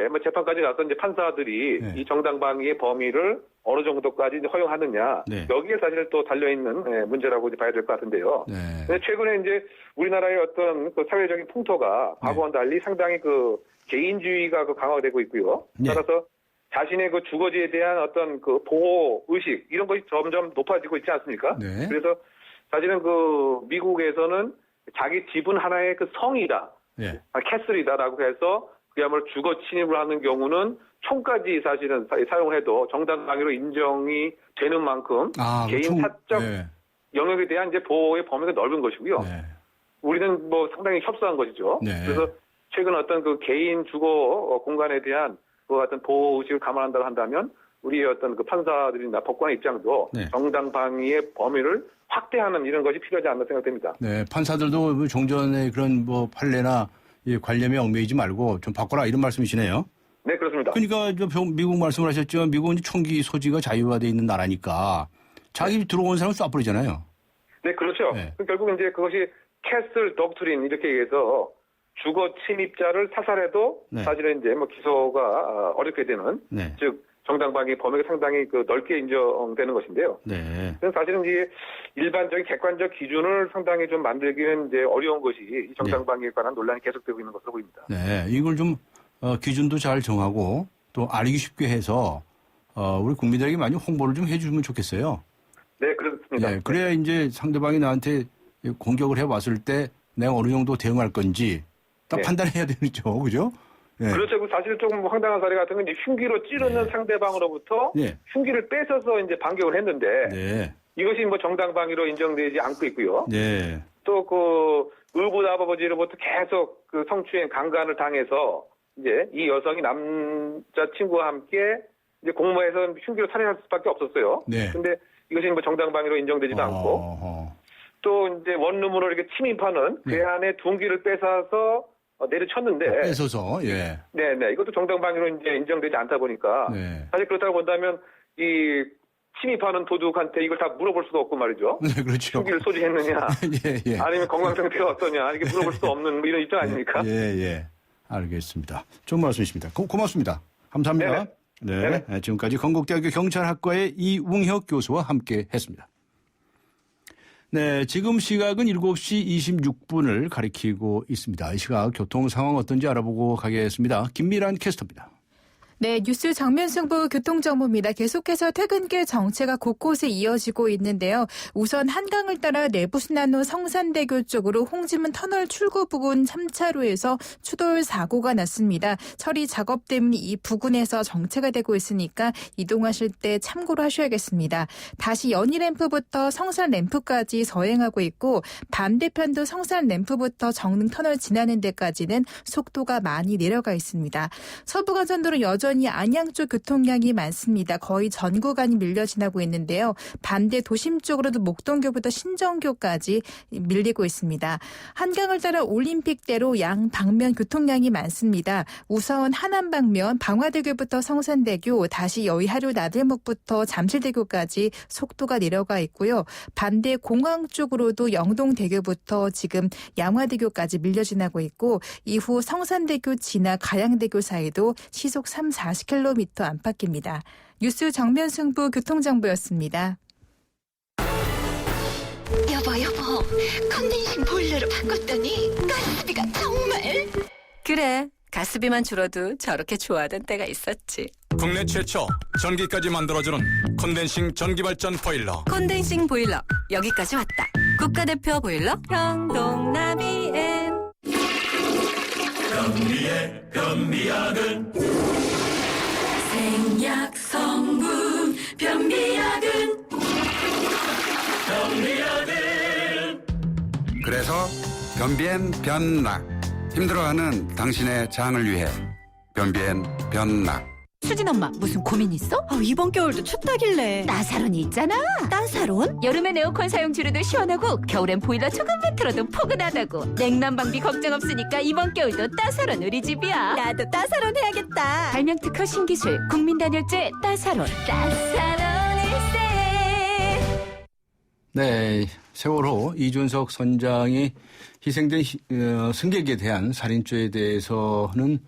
뭐 재판까지 가서 이제 판사들이 이 정당 방위의 범위를 어느 정도까지 이제 허용하느냐 여기에 사실 또 달려 있는 문제라고 이제 봐야 될 것 같은데요. 근데 최근에 이제 우리나라의 어떤 그 사회적인 풍토가 과거와는 달리 상당히 그 개인주의가 그 강화되고 있고요. 따라서 자신의 그 주거지에 대한 어떤 그 보호 의식 이런 것이 점점 높아지고 있지 않습니까? 그래서 사실은 그 미국에서는 자기 집은 하나의 그 성이다, 캐슬이다라고 해서 그야말로 주거 침입을 하는 경우는 총까지 사실은 사용을 해도 정당 방위로 인정이 되는 만큼 개인 사적 영역에 대한 이제 보호의 범위가 넓은 것이고요. 우리는 뭐 상당히 협소한 것이죠. 그래서 최근 어떤 그 개인 주거 공간에 대한 그 같은 보호 의식을 감안한다고 한다면 우리의 어떤 그 판사들이나 법관의 입장도 정당 방위의 범위를 확대하는 이런 것이 필요하지 않나 생각됩니다. 네, 판사들도 종전의 그런 뭐 판례나 이 관념에 얽매이지 말고 좀 바꿔라 이런 말씀이시네요. 네, 그렇습니다. 그러니까 미국 말씀을 하셨지만 미국은 총기 소지가 자유화되어 있는 나라니까 자기 들어온 사람 쏴버리잖아요. 네, 그렇죠. 네. 결국 이제 그것이 캐슬 독트린 이렇게 얘기해서 주거 침입자를 사살해도 네. 사실은 이제 뭐 기소가 어렵게 되는 네. 즉 정당방위 범위가 상당히 그 넓게 인정되는 것인데요. 네. 그래서 사실은 이제 일반적인 객관적 기준을 상당히 좀 만들기는 이제 어려운 것이 이 정당방위에 관한 논란이 계속되고 있는 것으로 보입니다. 네, 이걸 좀 기준도 잘 정하고 또 알기 쉽게 해서 우리 국민들에게 많이 홍보를 좀 해주면 좋겠어요. 네, 그렇습니다. 네, 그래야 이제 상대방이 나한테 공격을 해왔을 때 내가 어느 정도 대응할 건지 딱 네. 판단해야 되죠, 그죠? 네. 그렇죠. 사실 조금 황당한 사례 같은 건 이제 흉기로 찌르는 네. 상대방으로부터 네. 흉기를 뺏어서 이제 반격을 했는데 네. 이것이 뭐 정당방위로 인정되지 않고 있고요. 네. 또 그 의붓아버지로부터 계속 그 성추행 강간을 당해서 이제 이 여성이 남자친구와 함께 이제 공모해서 흉기로 살해할 수밖에 없었어요. 네. 근데 이것이 뭐 정당방위로 인정되지도 않고 어허. 또 이제 원룸으로 이렇게 침입하는 네. 그 안에 둔기를 뺏어서 내려쳤는데 뺏어서 예. 네네 이것도 정당방위로 이제 인정되지 않다 보니까 네. 사실 그렇다고 본다면 이 침입하는 도둑한테 이걸 다 물어볼 수도 없고 말이죠. 네, 그렇죠. 흉기를 소지했느냐 예, 예. 아니면 건강 상태가 어떠냐 이렇게 물어볼 수도 없는 뭐 이런 입장 아닙니까? 예, 예. 알겠습니다. 좋은 말씀이십니다. 고맙습니다. 감사합니다. 네네. 네. 네네. 지금까지 건국대학교 경찰학과의 이웅혁 교수와 함께 했습니다. 네, 지금 시각은 7시 26분을 가리키고 있습니다. 이 시각 교통 상황 어떤지 알아보고 가겠습니다. 김미란 캐스터입니다. 네, 뉴스 정면 승부 교통정보입니다. 계속해서 퇴근길 정체가 곳곳에 이어지고 있는데요. 우선 한강을 따라 내부순환로 성산대교 쪽으로 홍지문 터널 출구 부근 3차로에서 추돌 사고가 났습니다. 처리 작업 때문에 이 부근에서 정체가 되고 있으니까 이동하실 때 참고로 하셔야겠습니다. 다시 연희램프부터 성산램프까지 서행하고 있고 반대편도 성산램프부터 정릉터널 지나는 데까지는 속도가 많이 내려가 있습니다. 서부간선도로 여전히 안양 쪽 교통량이 많습니다. 거의 전 구간이 밀려 지나고 있는데요. 반대 도심 쪽으로도 목동교부터 신정교까지 밀리고 있습니다. 한강을 따라 올림픽대로 양 방면 교통량이 많습니다. 우선 하남 방면 방화대교부터 성산대교, 다시 여의하류 나들목부터 잠실대교까지 속도가 내려가 있고요. 반대 공항 쪽으로도 영동대교부터 지금 양화대교까지 밀려 지나고 있고 이후 성산대교 지나 가양대교 사이도 시속 40km 안팎입니다. 뉴스 정면 승부 교통정보였습니다. 여보, 컨덴싱 보일러로 바꿨더니 가스비가 정말... 그래, 가스비만 줄어도 저렇게 좋아하던 때가 있었지. 국내 최초 전기까지 만들어주는 콘덴싱 전기발전 보일러. 콘덴싱 보일러, 여기까지 왔다. 국가대표 보일러 형동나비엔. 변비의 변비약은 생약 성분 변비약은 그래서 변비엔 변락, 힘들어하는 당신의 장을 위해 변비엔 변락. 수진 엄마 무슨 고민 있어? 이번 겨울도 춥다길래. 따사론이 있잖아. 따사론? 여름엔 에어컨 사용 줄여도 시원하고 겨울엔 보일러 조금만 틀어도 포근하다고. 냉난방비 걱정 없으니까 이번 겨울도 따사론 우리 집이야. 나도 따사론 해야겠다. 발명 특허 신기술 국민단열재 따사론. 따사론일세. 네, 세월호 이준석 선장이 희생된 승객에 대한 살인죄에 대해서는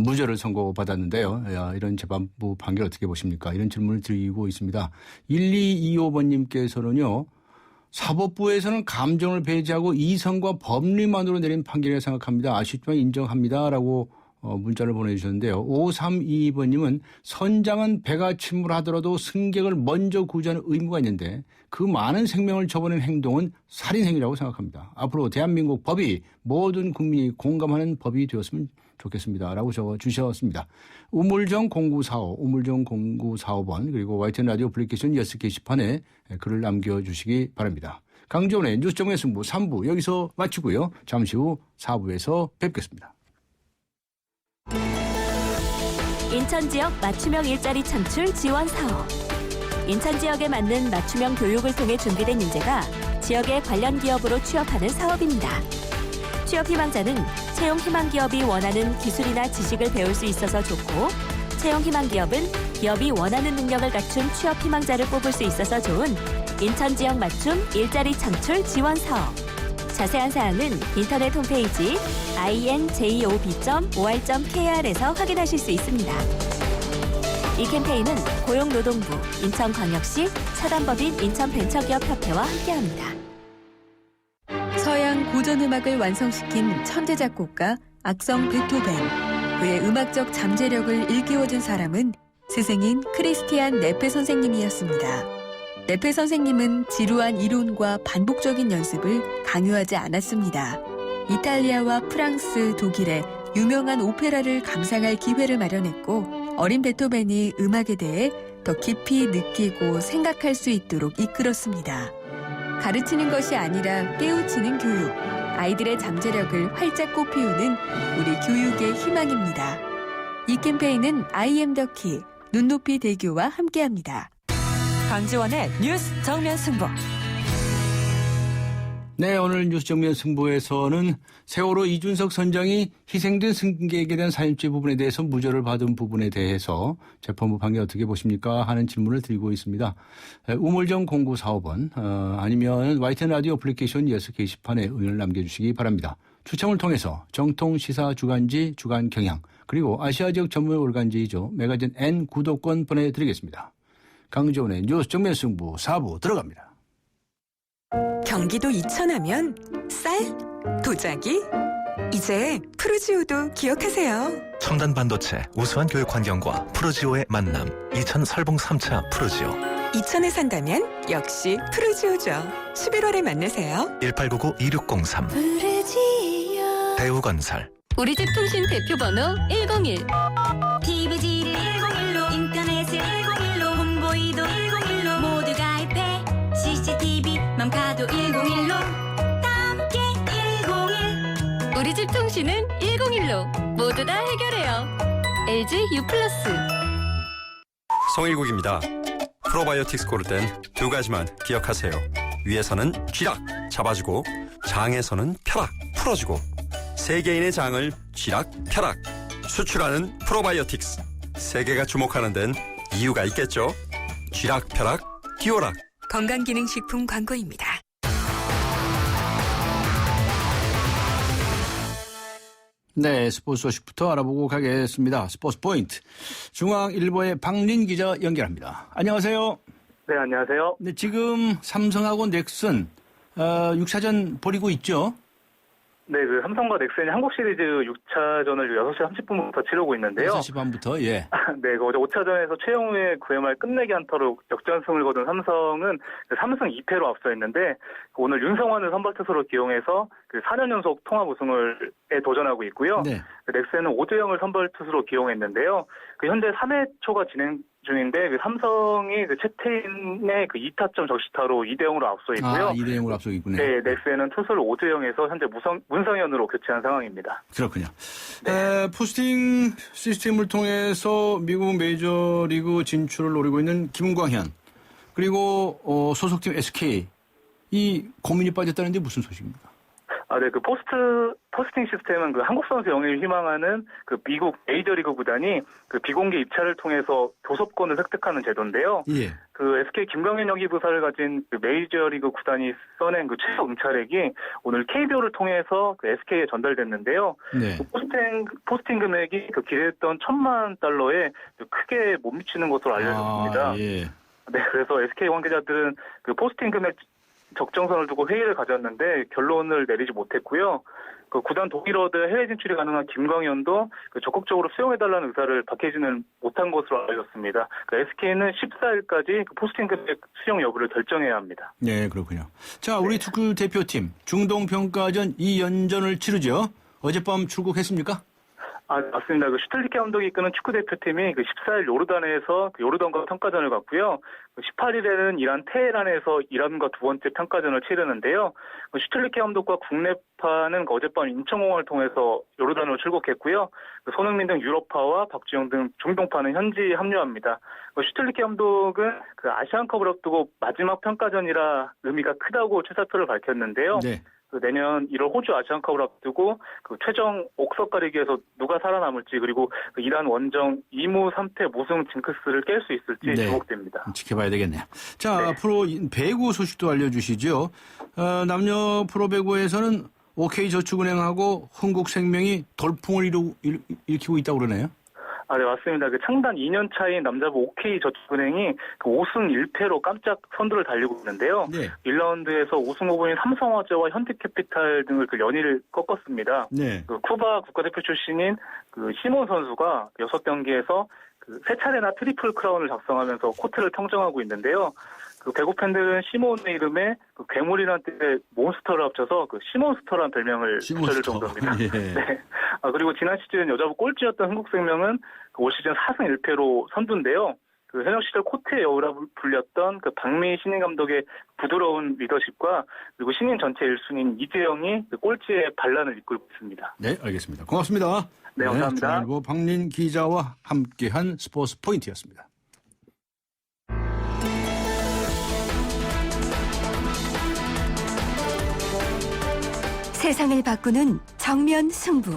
무죄를 선고받았는데요. 이런 재판부 판결 어떻게 보십니까? 이런 질문을 드리고 있습니다. 1225번님께서는요. 사법부에서는 감정을 배제하고 이성과 법리만으로 내린 판결이라고 생각합니다. 아쉽지만 인정합니다라고 문자를 보내주셨는데요. 5322번님은 선장은 배가 침몰하더라도 승객을 먼저 구조하는 의무가 있는데 그 많은 생명을 저버리는 행동은 살인행위라고 생각합니다. 앞으로 대한민국 법이 모든 국민이 공감하는 법이 되었으면 좋겠습니다. 라고 적어주셨습니다. 우물정 0945, 우물정 0945번 그리고 YTN 라디오 어플리케이션 여섯 게시판에 글을 남겨주시기 바랍니다. 강지원의 뉴스 정의 승부 3부 여기서 마치고요. 잠시 후 4부에서 뵙겠습니다. 인천 지역 맞춤형 일자리 창출 지원 사업. 인천 지역에 맞는 맞춤형 교육을 통해 준비된 인재가 지역의 관련 기업으로 취업하는 사업입니다. 취업 희망자는 채용 희망 기업이 원하는 기술이나 지식을 배울 수 있어서 좋고, 채용 희망 기업은 기업이 원하는 능력을 갖춘 취업 희망자를 뽑을 수 있어서 좋은 인천 지역 맞춤 일자리 창출 지원 사업. 자세한 사항은 인터넷 홈페이지 injob.or.kr에서 확인하실 수 있습니다. 이 캠페인은 고용노동부, 인천광역시, 사단법인 인천벤처기업협회와 함께합니다. 서양 고전음악을 완성시킨 천재 작곡가 악성 베토벤. 그의 음악적 잠재력을 일깨워준 사람은 스승인 크리스티안 네페 선생님이었습니다. 네페 선생님은 지루한 이론과 반복적인 연습을 강요하지 않았습니다. 이탈리아와 프랑스, 독일의 유명한 오페라를 감상할 기회를 마련했고, 어린 베토벤이 음악에 대해 더 깊이 느끼고 생각할 수 있도록 이끌었습니다. 가르치는 것이 아니라 깨우치는 교육, 아이들의 잠재력을 활짝 꽃피우는 우리 교육의 희망입니다. 이 캠페인은 I am the key, 눈높이 대교와 함께합니다. 강지원의 뉴스 정면 승부. 네, 오늘 뉴스 정면 승부에서는 세월호 이준석 선장이 희생된 승객에 대한 사임죄 부분에 대해서 무죄를 받은 부분에 대해서 재판부 판결 어떻게 보십니까 하는 질문을 드리고 있습니다. 우물정 0945번 아니면 YTN 라디오 애플리케이션 예스 게시판에 의견을 남겨주시기 바랍니다. 추첨을 통해서 정통 시사 주간지 주간 경향 그리고 아시아 지역 전문 월간지이죠. 매거진 N 구독권 보내드리겠습니다. 강지원의 뉴스 정면 승부 4부 들어갑니다. 경기도 이천하면 쌀, 도자기, 이제 푸르지오도 기억하세요. 첨단 반도체, 우수한 교육 환경과 푸르지오의 만남. 이천 설봉 3차 푸르지오. 이천에 산다면 역시 푸르지오죠. 11월에 만나세요. 1899-2603 푸르지오. 대우건설. 우리 집 통신 대표번호 101. TVG를 101로, 인터넷을 101로, 홍보이도 101로, 모두 가입해. CCTV만 봐도 101로, 함께 101. 우리 집 통신은 101로, 모두 다 해결해요. LG U+. 송일국입니다. 프로바이오틱스 고를 땐 두 가지만 기억하세요. 위에서는 쥐락 잡아주고, 장에서는 펴락 풀어주고, 세계인의 장을 쥐락 펴락 수출하는 프로바이오틱스. 세계가 주목하는 데는 이유가 있겠죠. 쥐락 펴락 디오락. 건강기능식품 광고입니다. 네, 스포츠 소식부터 알아보고 가겠습니다. 스포츠 포인트. 중앙일보의 박린 기자 연결합니다. 안녕하세요. 네, 안녕하세요. 네, 지금 삼성하고 넥슨 6차전 벌이고 있죠? 네, 그 삼성과 넥슨이 한국 시리즈 6차전을 6시 30분부터 치르고 있는데요. 6시 반부터, 예. 네, 그 어제 5차전에서 최영우의 9회 말 끝내기 안타로 역전승을 거둔 삼성은 3승 2패로 앞서 있는데, 오늘 윤성환을 선발 투수로 기용해서 4년 연속 통합 우승에 도전하고 있고요. 네. 넥슨은 오재영을 선발 투수로 기용했는데요. 현재 3회 초가 진행 중인데, 삼성이 채태인의 2타점 적시타로 2대0으로 앞서 있고요. 2대0으로 앞서 있군요. 네, 넥슨은 투수를 오재영에서 현재 문성현으로 교체한 상황입니다. 그렇군요. 네. 포스팅 시스템을 통해서 미국 메이저리그 진출을 노리고 있는 김광현, 그리고 소속팀 SK, 이 고민이 빠졌다는 게 무슨 소식입니까? 네, 포스팅 시스템은 한국 선수 영입을 희망하는 미국 메이저리그 구단이 비공개 입찰을 통해서 교섭권을 획득하는 제도인데요. 예. SK 김광현 영입의사를 가진 메이저리그 구단이 써낸 최소 응찰액이 오늘 KBO를 통해서 SK에 전달됐는데요. 네. 포스팅 금액이 기대했던 $1,000만 크게 못 미치는 것으로 알려졌습니다. 예. 네, 그래서 SK 관계자들은 포스팅 금액 적정선을 두고 회의를 가졌는데 결론을 내리지 못했고요. 구단 동일어드 해외 진출이 가능한 김광현도 적극적으로 수용해달라는 의사를 밝히지는 못한 것으로 알려졌습니다. SK는 14일까지 포스팅 금액 수용 여부를 결정해야 합니다. 네, 그렇군요. 자, 우리 축구 대표팀 중동평가전 2연전을 치르죠. 어젯밤 출국했습니까? 맞습니다. 그 슈틸리케 감독이 이끄는 축구 대표팀이 그 14일 요르단에서 그 요르단과 평가전을 갖고요. 18일에는 이란 테헤란에서 이란과 두 번째 평가전을 치르는데요. 그 슈틸리케 감독과 국내파는 그 어젯밤 인천공항을 통해서 요르단으로 출국했고요. 그 손흥민 등 유럽파와 박주영 등 중동파는 현지 합류합니다. 슈틸리케 감독은 그 아시안컵을 앞두고 마지막 평가전이라 의미가 크다고 출사표를 밝혔는데요. 네. 그 내년 1월 호주 아시안컵을 앞두고 그 최종 옥석 가리기에서 누가 살아남을지 그리고 그 이란 원정 2무 3패 무승 징크스를 깰 수 있을지 네. 주목됩니다. 지켜봐야 되겠네요. 자, 네. 앞으로 배구 소식도 알려주시죠. 남녀 프로배구에서는 OK저축은행하고 흥국생명이 돌풍을 일으키고 있다고 그러네요. 네, 맞습니다. 그 창단 2년 차인 남자부 OK저축은행이 그 5승 1패로 깜짝 선두를 달리고 있는데요. 네. 1라운드에서 우승 후보인 삼성화재와 현대캐피탈 등을 그 연일 꺾었습니다. 네. 그 쿠바 국가대표 출신인 그 시몬 선수가 6경기에서 그 3차례나 트리플 크라운을 작성하면서 코트를 평정하고 있는데요. 그 배구 팬들은 시몬의 이름에 그 괴물이라는 뜻의 몬스터를 합쳐서 그 시몬스터라는 별명을 붙여줄 정도입니다. 예. 네. 그리고 지난 시즌 여자부 꼴찌였던 흥국생명은 그 올 시즌 4승 1패로 선두인데요. 그 현역 시절 코트의 여우라 불렸던 그 박미 신인 감독의 부드러운 리더십과 그리고 신인 전체 1순위인 이재영이 그 꼴찌의 반란을 이끌고 있습니다. 네, 알겠습니다. 고맙습니다. 네, 감사합니다. 중앙일보 박린 기자와 함께한 스포츠 포인트였습니다. 세상을 바꾸는 정면 승부.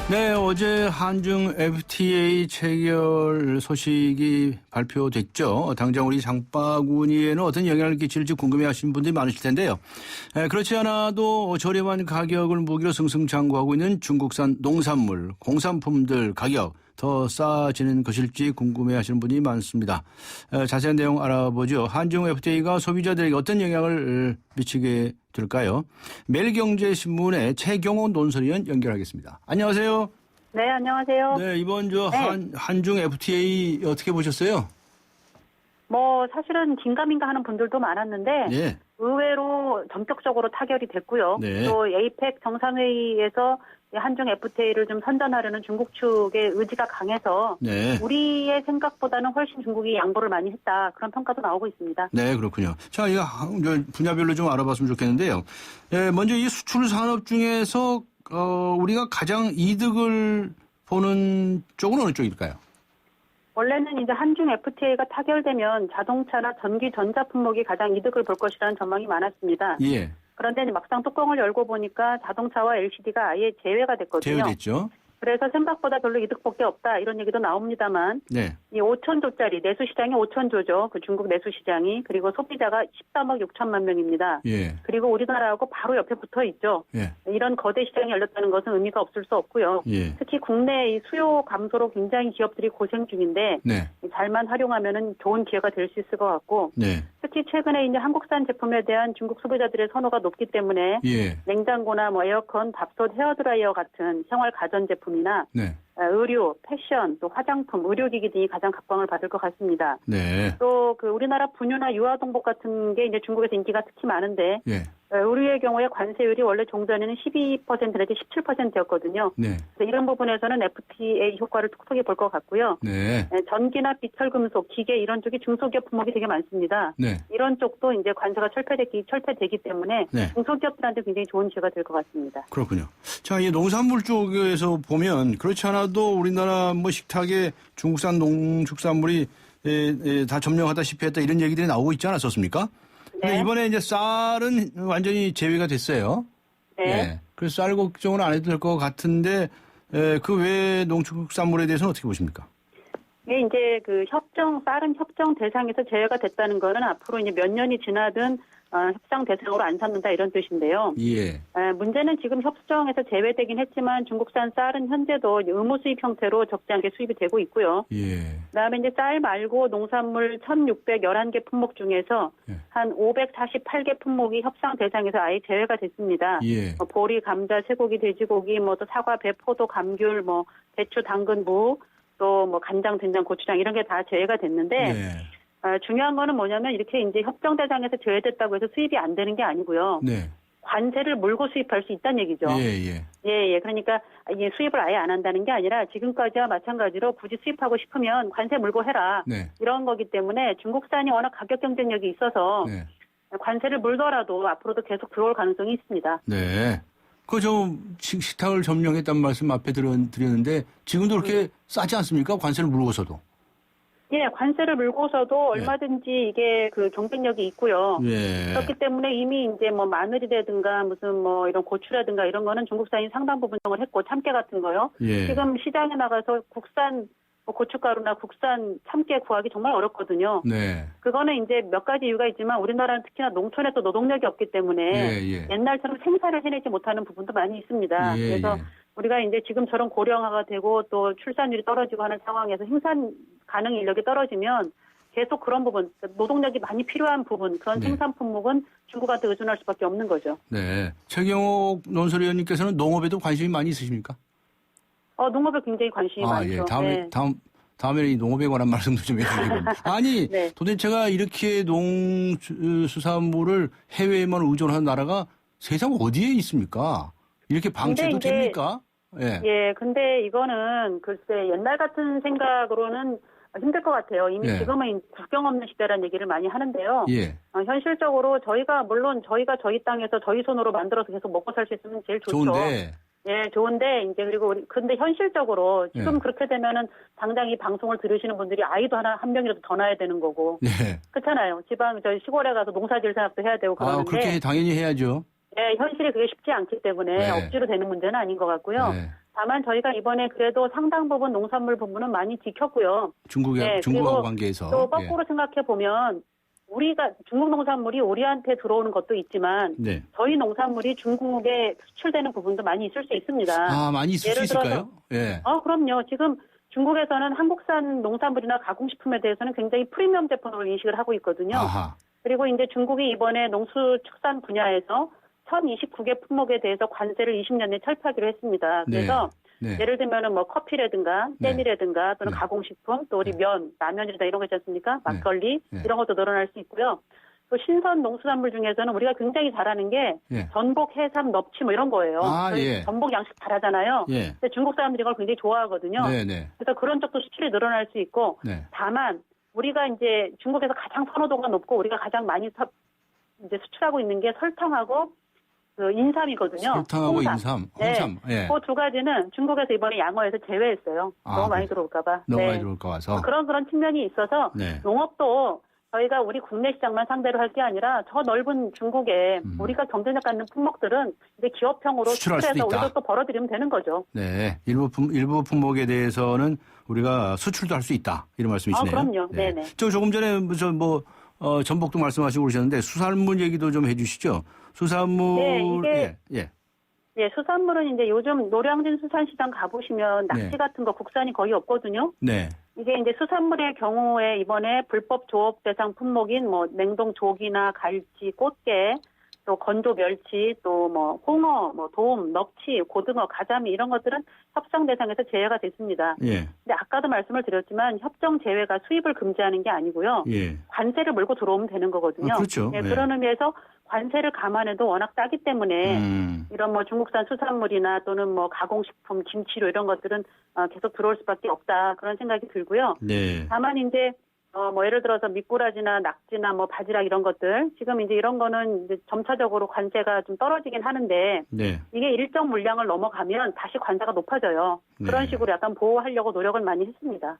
네, 어제 한중 FTA 체결 소식이 발표됐죠. 당장 우리 장바구니에는 어떤 영향을 끼칠지 궁금해하시는 분들이 많으실 텐데요. 그렇지 않아도 저렴한 가격을 무기로 승승장구하고 있는 중국산 농산물, 공산품들 가격 더 싸지는 것일지 궁금해하시는 분이 많습니다. 자세한 내용 알아보죠. 한중 FTA가 소비자들에게 어떤 영향을 미치게 될까요? 매일경제신문의 최경호 논설위원 연결하겠습니다. 안녕하세요. 네, 안녕하세요. 네, 이번 한중 FTA 어떻게 보셨어요? 뭐 사실은 긴가민가 하는 분들도 많았는데 네. 의외로 전격적으로 타결이 됐고요. 네. 또 에이펙 정상회의에서 한중 FTA를 좀 선전하려는 중국 측의 의지가 강해서 네. 우리의 생각보다는 훨씬 중국이 양보를 많이 했다. 그런 평가도 나오고 있습니다. 네, 그렇군요. 자, 이거 분야별로 좀 알아봤으면 좋겠는데요. 먼저 이 수출 산업 중에서 우리가 가장 이득을 보는 쪽은 어느 쪽일까요? 원래는 이제 한중 FTA가 타결되면 자동차나 전기 전자 품목이 가장 이득을 볼 것이라는 전망이 많았습니다. 예. 그런데 이제 막상 뚜껑을 열고 보니까 자동차와 LCD가 아예 제외가 됐거든요. 제외됐죠. 그래서 생각보다 별로 이득 볼 게 없다 이런 얘기도 나옵니다만 네. 이 5천조짜리 내수시장이 5천조죠. 그 중국 내수시장이. 그리고 소비자가 13억 6천만 명입니다. 예. 그리고 우리나라하고 바로 옆에 붙어 있죠. 예. 이런 거대 시장이 열렸다는 것은 의미가 없을 수 없고요. 예. 특히 국내 이 수요 감소로 굉장히 기업들이 고생 중인데 네. 잘만 활용하면은 좋은 기회가 될 수 있을 것 같고 네. 특히 최근에 이제 한국산 제품에 대한 중국 소비자들의 선호가 높기 때문에 예. 냉장고나 뭐 에어컨, 밥솥, 헤어드라이어 같은 생활 가전 제품이나 네. 의류, 패션, 또 화장품, 의료기기 등이 가장 각광을 받을 것 같습니다. 네. 또 그 우리나라 분유나 유아동복 같은 게 이제 중국에서 인기가 특히 많은데 예. 의류의 경우에 관세율이 원래 종전에는 12% 내지 17%였거든요. 네. 그래서 이런 부분에서는 FTA 효과를 톡톡히 볼 것 같고요. 네. 전기나 비철금속, 기계 이런 쪽이 중소기업 품목이 되게 많습니다. 네. 이런 쪽도 이제 관세가 철폐되기 때문에 네. 중소기업들한테 굉장히 좋은 기회가 될 것 같습니다. 그렇군요. 자, 이 농산물 쪽에서 보면 그렇지 않아도 우리나라 뭐 식탁에 중국산 농축산물이 다 점령하다시피 했다 이런 얘기들이 나오고 있지 않았었습니까? 네. 이번에 이제 쌀은 완전히 제외가 됐어요. 네. 네. 그래서 쌀 걱정은 안 해도 될 것 같은데 그 외에 농축산물에 대해서는 어떻게 보십니까? 네, 이제 그 쌀은 협정 대상에서 제외가 됐다는 거는 앞으로 이제 몇 년이 지나든 협상 대상으로 안 삼는다 이런 뜻인데요. 예. 문제는 지금 협정에서 제외되긴 했지만 중국산 쌀은 현재도 의무 수입 형태로 적지 않게 수입이 되고 있고요. 예. 그다음에 이제 쌀 말고 농산물 1,611개 품목 중에서 한 548개 품목이 협상 대상에서 아예 제외가 됐습니다. 예. 보리, 감자, 쇠고기, 돼지고기, 뭐 또 사과, 배, 포도, 감귤, 뭐 배추, 당근, 무, 또 뭐 간장, 된장, 고추장 이런 게 다 제외가 됐는데. 네. 중요한 거는 뭐냐면 이렇게 이제 협정 대상에서 제외됐다고 해서 수입이 안 되는 게 아니고요. 네. 관세를 물고 수입할 수 있다는 얘기죠. 예. 그러니까 이게 수입을 아예 안 한다는 게 아니라 지금까지와 마찬가지로 굳이 수입하고 싶으면 관세 물고 해라. 이런 거기 때문에 중국산이 워낙 가격 경쟁력이 있어서 관세를 물더라도 앞으로도 계속 들어올 가능성이 있습니다. 네. 식탁을 점령했다는 말씀 앞에 드렸는데 지금도 그렇게 싸지 않습니까? 관세를 물고서도. 예, 관세를 물고서도 얼마든지 이게 그 경쟁력이 있고요. 그렇기 때문에 이미 이제 뭐 마늘이라든가 무슨 뭐 이런 고추라든가 이런 거는 중국산이 상당 부분 정을 했고 참깨 같은 거요. 지금 시장에 나가서 국산 고춧가루나 국산 참깨 구하기 정말 어렵거든요. 그거는 이제 몇 가지 이유가 있지만 우리나라는 특히나 농촌에 또 노동력이 없기 때문에 옛날처럼 생산을 해내지 못하는 부분도 많이 있습니다. 그래서 우리가 이제 지금처럼 고령화가 되고 또 출산율이 떨어지고 하는 상황에서 생산 가능 인력이 떨어지면 계속 그런 부분, 노동력이 많이 필요한 부분, 그런 생산 품목은 중국한테 의존할 수밖에 없는 거죠. 네. 최경옥 논설위원님께서는 농업에도 관심이 많이 있으십니까? 농업에 굉장히 관심이 많죠. 다음에 이 농업에 관한 말씀도 좀 해주시고. 아니, 도대체가 이렇게 농수산물을 해외에만 의존하는 나라가 세상 어디에 있습니까? 이렇게 방치해도 됩니까? 근데 이거는 글쎄 옛날 같은 생각으로는 힘들 것 같아요. 이미 지금은 국경 없는 시대라는 얘기를 많이 하는데요. 현실적으로 물론 저희가 저희 땅에서 저희 손으로 만들어서 계속 먹고 살 수 있으면 제일 좋죠. 좋은데 이제 근데 현실적으로 지금 그렇게 되면은 당장 이 방송을 들으시는 분들이 아이도 한 명이라도 더 낳아야 되는 거고. 그렇잖아요. 저희 시골에 가서 농사지을 생각도 해야 되고 그러는데. 그렇게 당연히 해야죠. 현실이 그게 쉽지 않기 때문에 억지로 되는 문제는 아닌 것 같고요. 다만 저희가 이번에 그래도 상당 부분 농산물 부분은 많이 지켰고요. 중국하고 관계에서. 또 거꾸로 생각해 보면 중국 농산물이 우리한테 들어오는 것도 있지만 저희 농산물이 중국에 수출되는 부분도 많이 있을 수 있습니다. 많이 있을 수 있을까요? 그럼요. 지금 중국에서는 한국산 농산물이나 가공식품에 대해서는 굉장히 프리미엄 제품으로 인식을 하고 있거든요. 그리고 이제 중국이 이번에 농수축산 분야에서 1029개 품목에 대해서 관세를 20년 내에 철폐하기로 했습니다. 그래서 예를 들면은 뭐 커피라든가 잼이라든가 또는 가공식품 또 우리 면, 라면이다 이런 거 있지 않습니까? 막걸리 이런 것도 늘어날 수 있고요. 또 신선 농수산물 중에서는 우리가 굉장히 잘하는 게 전복, 해삼, 넙치 뭐 이런 거예요. 전복 양식 잘하잖아요. 근데 중국 사람들이 이걸 굉장히 좋아하거든요. 그래서 그런 쪽도 수출이 늘어날 수 있고 다만 우리가 이제 중국에서 가장 선호도가 높고 우리가 가장 많이 이제 수출하고 있는 게 설탕하고 인삼이거든요. 설탕하고 홍삼. 그 두 가지는 중국에서 이번에 양호해서 제외했어요. 너무 많이 들어올까봐. 너무 많이 들어올까 봐서. 그런 측면이 있어서 농업도 저희가 우리 국내 시장만 상대로 할 게 아니라 저 넓은 중국에 우리가 경쟁력 갖는 품목들은 이제 기업형으로 수출해서 우리도 또 벌어들이면 되는 거죠. 일부 품목에 대해서는 우리가 수출도 할 수 있다. 이런 말씀이시네요. 그럼요. 네네. 조금 전에 전복도 말씀하시고 그러셨는데 수산물 얘기도 좀 해주시죠. 수산물. 수산물은 이제 요즘 노량진 수산시장 가보시면 낙지 같은 거 국산이 거의 없거든요. 이게 이제 수산물의 경우에 이번에 불법 조업 대상 품목인 뭐 냉동 조기나 갈치, 꽃게, 또 건조 멸치, 또 뭐 홍어, 뭐 돔, 넙치, 고등어, 가자미 이런 것들은 협정 대상에서 제외가 됐습니다. 근데 아까도 말씀을 드렸지만 협정 제외가 수입을 금지하는 게 아니고요. 관세를 물고 들어오면 되는 거거든요. 그렇죠. 그런 의미에서 관세를 감안해도 워낙 싸기 때문에 이런 뭐 중국산 수산물이나 또는 뭐 가공식품, 김치류 이런 것들은 계속 들어올 수밖에 없다 그런 생각이 들고요. 다만 이제 뭐 예를 들어서 미꾸라지나 낙지나 뭐 바지락 이런 것들 지금 이제 이런 거는 이제 점차적으로 관세가 좀 떨어지긴 하는데 이게 일정 물량을 넘어가면 다시 관세가 높아져요. 그런 식으로 약간 보호하려고 노력을 많이 했습니다.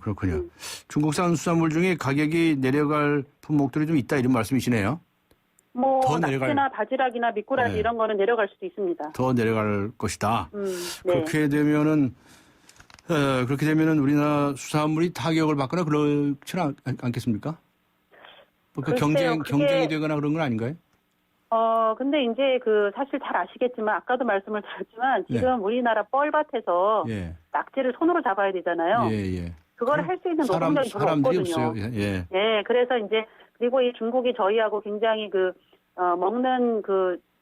그렇군요. 중국산 수산물 중에 가격이 내려갈 품목들이 좀 있다 이런 말씀이시네요. 뭐 낙지나 바지락이나 미꾸라지 이런 거는 내려갈 수도 있습니다. 더 내려갈 것이다. 그렇게 되면은 우리나라 수산물이 타격을 받거나 그렇지는 않겠습니까? 경쟁이 되거나 그런 건 아닌가요? 근데 이제 사실 잘 아시겠지만 아까도 말씀을 드렸지만 지금 우리나라 뻘밭에서 낙지를 손으로 잡아야 되잖아요. 그걸 할 수 있는 노동력이 별로 없거든요. 그래서 이제 그리고 이 중국이 저희하고 굉장히 먹는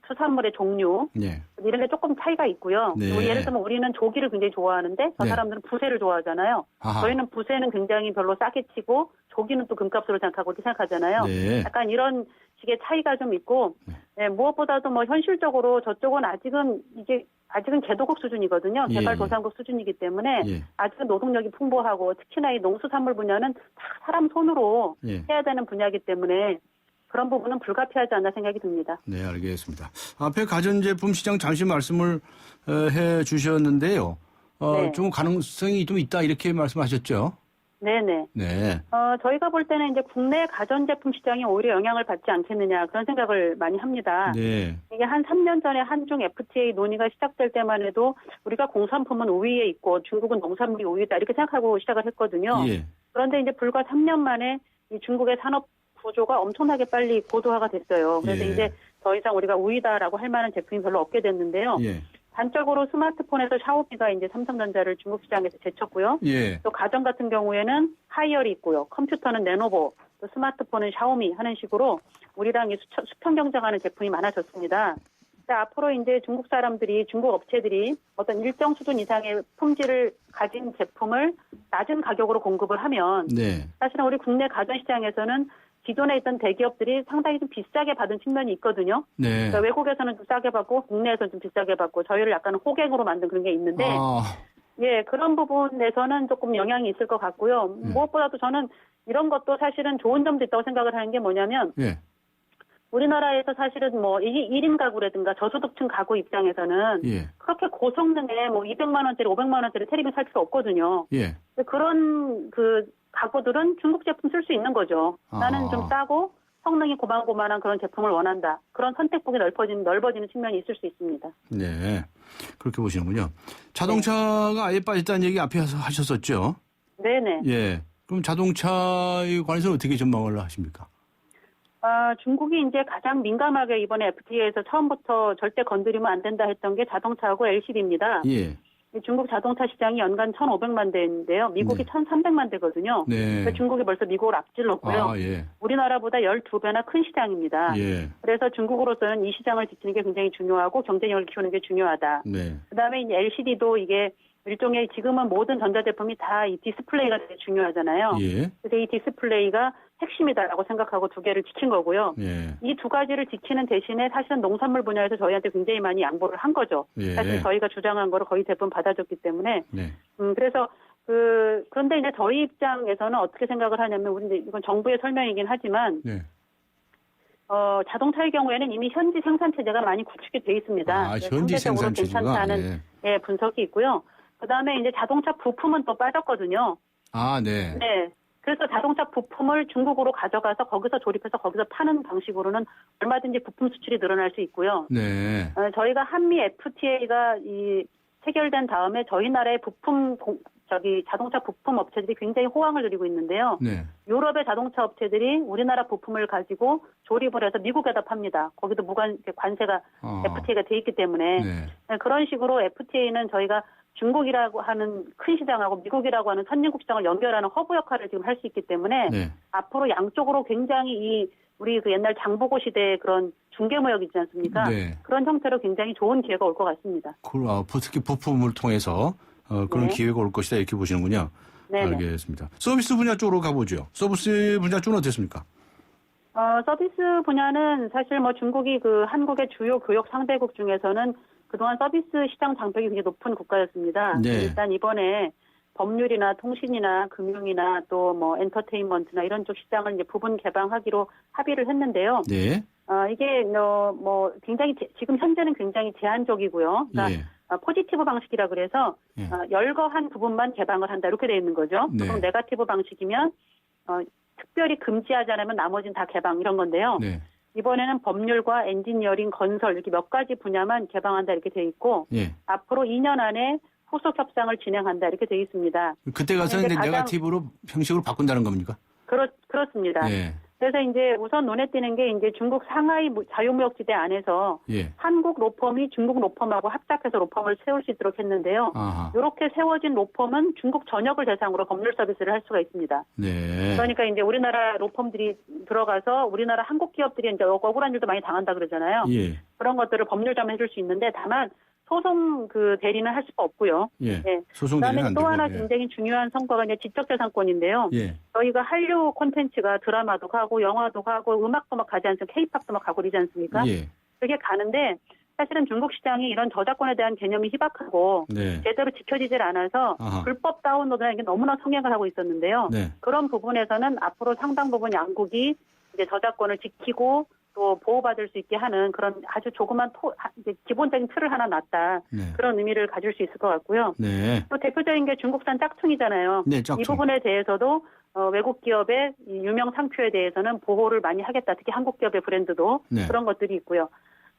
수산물의 종류 예. 이런 게 조금 차이가 있고요. 네. 뭐 예를 들면 우리는 조기를 굉장히 좋아하는데 저 네. 사람들은 부새를 좋아하잖아요. 아하. 저희는 부새는 굉장히 별로 싸게 치고 조기는 또 금값으로 생각하고 이렇게 생각하잖아요. 네. 약간 이런 식의 차이가 좀 있고 네, 무엇보다도 뭐 현실적으로 저쪽은 아직은 개도국 수준이거든요. 예, 개발도상국 수준이기 때문에 예. 아직은 노동력이 풍부하고 특히나 이 농수산물 분야는 다 사람 손으로 예. 해야 되는 분야이기 때문에 그런 부분은 불가피하지 않나 생각이 듭니다. 네, 알겠습니다. 앞에 가전제품 시장 잠시 말씀을 해 주셨는데요. 네. 좀 가능성이 좀 있다 이렇게 말씀하셨죠? 네네. 네. 저희가 볼 때는 이제 국내 가전제품 시장이 오히려 영향을 받지 않겠느냐 그런 생각을 많이 합니다. 네. 이게 한 3년 전에 한중 FTA 논의가 시작될 때만 해도 우리가 공산품은 우위에 있고 중국은 농산물이 우위다 이렇게 생각하고 시작을 했거든요. 예. 그런데 이제 불과 3년 만에 이 중국의 산업 구조가 엄청나게 빨리 고도화가 됐어요. 그래서 예. 이제 더 이상 우리가 우위다라고 할 만한 제품이 별로 없게 됐는데요. 예. 단적으로 스마트폰에서 샤오미가 이제 삼성전자를 중국 시장에서 제쳤고요. 예. 또 가전 같은 경우에는 하이얼이 있고요. 컴퓨터는 레노버, 또 스마트폰은 샤오미 하는 식으로 우리랑 수평 경쟁하는 제품이 많아졌습니다. 앞으로 이제 중국 사람들이, 중국 업체들이 어떤 일정 수준 이상의 품질을 가진 제품을 낮은 가격으로 공급을 하면 네. 사실은 우리 국내 가전 시장에서는 기존에 있던 대기업들이 상당히 좀 비싸게 받은 측면이 있거든요. 네. 그러니까 외국에서는 좀 싸게 받고 국내에서는 좀 비싸게 받고 저희를 약간 호갱으로 만든 그런 게 있는데 예, 그런 부분에서는 조금 영향이 있을 것 같고요. 무엇보다도 저는 이런 것도 사실은 좋은 점도 있다고 생각을 하는 게 뭐냐면 예. 우리나라에서 사실은 뭐 1인 가구라든가 저소득층 가구 입장에서는 예. 그렇게 고성능의 뭐 200만 원짜리, 500만 원짜리 텔레비전 살 필요 없거든요. 예. 그런 가구들은 중국 제품 쓸 수 있는 거죠. 나는 좀 싸고 성능이 고만고만한 그런 제품을 원한다. 그런 선택폭이 넓어지는 측면이 있을 수 있습니다. 네. 그렇게 보시는군요. 자동차가 아예 빠졌다는 얘기 앞에 하셨었죠? 네네. 예. 그럼 자동차에 관해서 어떻게 전망을 하십니까? 중국이 이제 가장 민감하게 이번에 FTA에서 처음부터 절대 건드리면 안 된다 했던 게 자동차하고 LCD입니다. 예. 중국 자동차 시장이 연간 1,500만 대인데요. 미국이 1,300만 대거든요. 네. 그래서 중국이 벌써 미국을 앞질렀고요. 예. 우리나라보다 12배나 큰 시장입니다. 예. 그래서 중국으로서는 이 시장을 지키는 게 굉장히 중요하고 경쟁력을 키우는 게 중요하다. 네. 그다음에 이제 LCD도 이게 일종의 지금은 모든 전자제품이 다 이 디스플레이가 되게 중요하잖아요. 예. 그래서 이 디스플레이가 핵심이다라고 생각하고 두 개를 지킨 거고요. 예. 이 두 가지를 지키는 대신에 사실은 농산물 분야에서 저희한테 굉장히 많이 양보를 한 거죠. 예. 사실 저희가 주장한 거를 거의 대부분 받아줬기 때문에. 네. 그래서 그런데 이제 저희 입장에서는 어떻게 생각을 하냐면 우리 이제 이건 정부의 설명이긴 하지만 네. 자동차의 경우에는 이미 현지 생산 체제가 많이 구축이 돼 있습니다. 현지 생산 체제가 괜찮다는 분석이 있고요. 그다음에 이제 자동차 부품은 또 빠졌거든요. 네. 네. 그래서 자동차 부품을 중국으로 가져가서 거기서 조립해서 거기서 파는 방식으로는 얼마든지 부품 수출이 늘어날 수 있고요. 네. 저희가 한미 FTA가 체결된 다음에 저희 나라의 자동차 부품 업체들이 굉장히 호황을 누리고 있는데요. 네. 유럽의 자동차 업체들이 우리나라 부품을 가지고 조립을 해서 미국에다 팝니다. 거기도 관세가 FTA가 돼 있기 때문에 그런 식으로 FTA는 저희가 중국이라고 하는 큰 시장하고 미국이라고 하는 선진국 시장을 연결하는 허브 역할을 지금 할 수 있기 때문에 앞으로 양쪽으로 굉장히 우리 옛날 장보고 시대의 그런 중개무역 있지 않습니까? 그런 형태로 굉장히 좋은 기회가 올 것 같습니다. 특히 부품을 통해서 그런 기회가 올 것이다 이렇게 보시는군요. 네네. 알겠습니다. 서비스 분야 쪽으로 가보죠. 서비스 분야 쪽은 어땠습니까? 서비스 분야는 사실 중국이 한국의 주요 교역 상대국 중에서는 그동안 서비스 시장 장벽이 굉장히 높은 국가였습니다. 네. 일단 이번에 법률이나 통신이나 금융이나 또 엔터테인먼트나 이런 쪽 시장을 이제 부분 개방하기로 합의를 했는데요. 네. 이게 굉장히 지금 현재는 굉장히 제한적이고요. 그러니까 포지티브 방식이라 그래서 열거한 부분만 개방을 한다 이렇게 돼 있는 거죠. 네. 그럼 네거티브 방식이면 특별히 금지하지 않으면 나머지는 다 개방 이런 건데요. 네. 이번에는 법률과 엔지니어링, 건설 이렇게 몇 가지 분야만 개방한다 이렇게 돼 있고 앞으로 2년 안에 후속 협상을 진행한다 이렇게 돼 있습니다. 그때 가서는 네거티브로 형식으로 바꾼다는 겁니까? 그렇습니다. 네. 그래서 이제 우선 눈에 띄는 게 이제 중국 상하이 자유무역지대 안에서 예. 한국 로펌이 중국 로펌하고 합작해서 로펌을 세울 수 있도록 했는데요. 이렇게 세워진 로펌은 중국 전역을 대상으로 법률 서비스를 할 수가 있습니다. 네. 그러니까 이제 우리나라 로펌들이 들어가서 우리나라 한국 기업들이 이제 억울한 일도 많이 당한다 그러잖아요. 예. 그런 것들을 법률자만 해줄 수 있는데 다만 소송 그 대리는 할 수가 없고요. 예. 네. 소송 대리는 그다음에 안 또 되고, 하나 예. 굉장히 중요한 성과가 이제 지적재산권인데요. 예. 저희가 한류 콘텐츠가 드라마도 가고 영화도 가고 음악도 막 가지 않습니까? K-팝도 막 가고 그러지 않습니까? 예. 그게 가는데 사실은 중국 시장이 이런 저작권에 대한 개념이 희박하고 네. 제대로 지켜지질 않아서 아하. 불법 다운로드나 이게 너무나 성행을 하고 있었는데요. 네. 그런 부분에서는 앞으로 상당 부분 양국이 이제 저작권을 지키고 또 보호받을 수 있게 하는 그런 아주 조그만 이제 기본적인 틀을 하나 놨다. 네. 그런 의미를 가질 수 있을 것 같고요. 네. 또 대표적인 게 중국산 짝퉁이잖아요. 네, 짝퉁. 이 부분에 대해서도 외국 기업의 이 유명 상표에 대해서는 보호를 많이 하겠다. 특히 한국 기업의 브랜드도 네. 그런 것들이 있고요.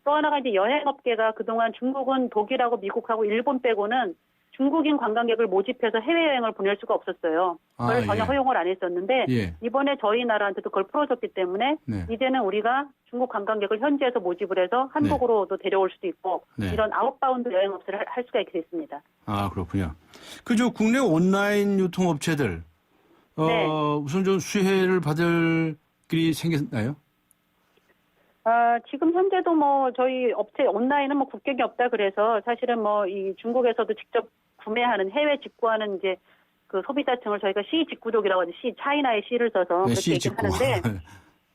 또 하나가 이제 여행업계가 그동안 중국은 독일하고 미국하고 일본 빼고는 중국인 관광객을 모집해서 해외여행을 보낼 수가 없었어요. 그걸 전혀 예. 허용을 안 했었는데 예. 이번에 저희 나라한테도 그걸 풀어줬기 때문에 네. 이제는 우리가 중국 관광객을 현지에서 모집을 해서 한국으로도 데려올 수도 있고 네. 이런 아웃바운드 여행업체를 할 수가 있게 됐습니다. 아, 그렇군요. 그저 국내 온라인 유통업체들, 네. 우선 좀 수혜를 받을 길이 생겼나요? 지금 현재도 뭐 저희 업체 온라인은 뭐 국격이 없다 그래서 사실은 뭐 이 중국에서도 직접 구매하는 해외 직구하는 이제 그 소비자층을 저희가 C 직구족이라고 하죠. C 차이나의 C를 써서 네, 그렇게 C 얘기를 직구. 하는데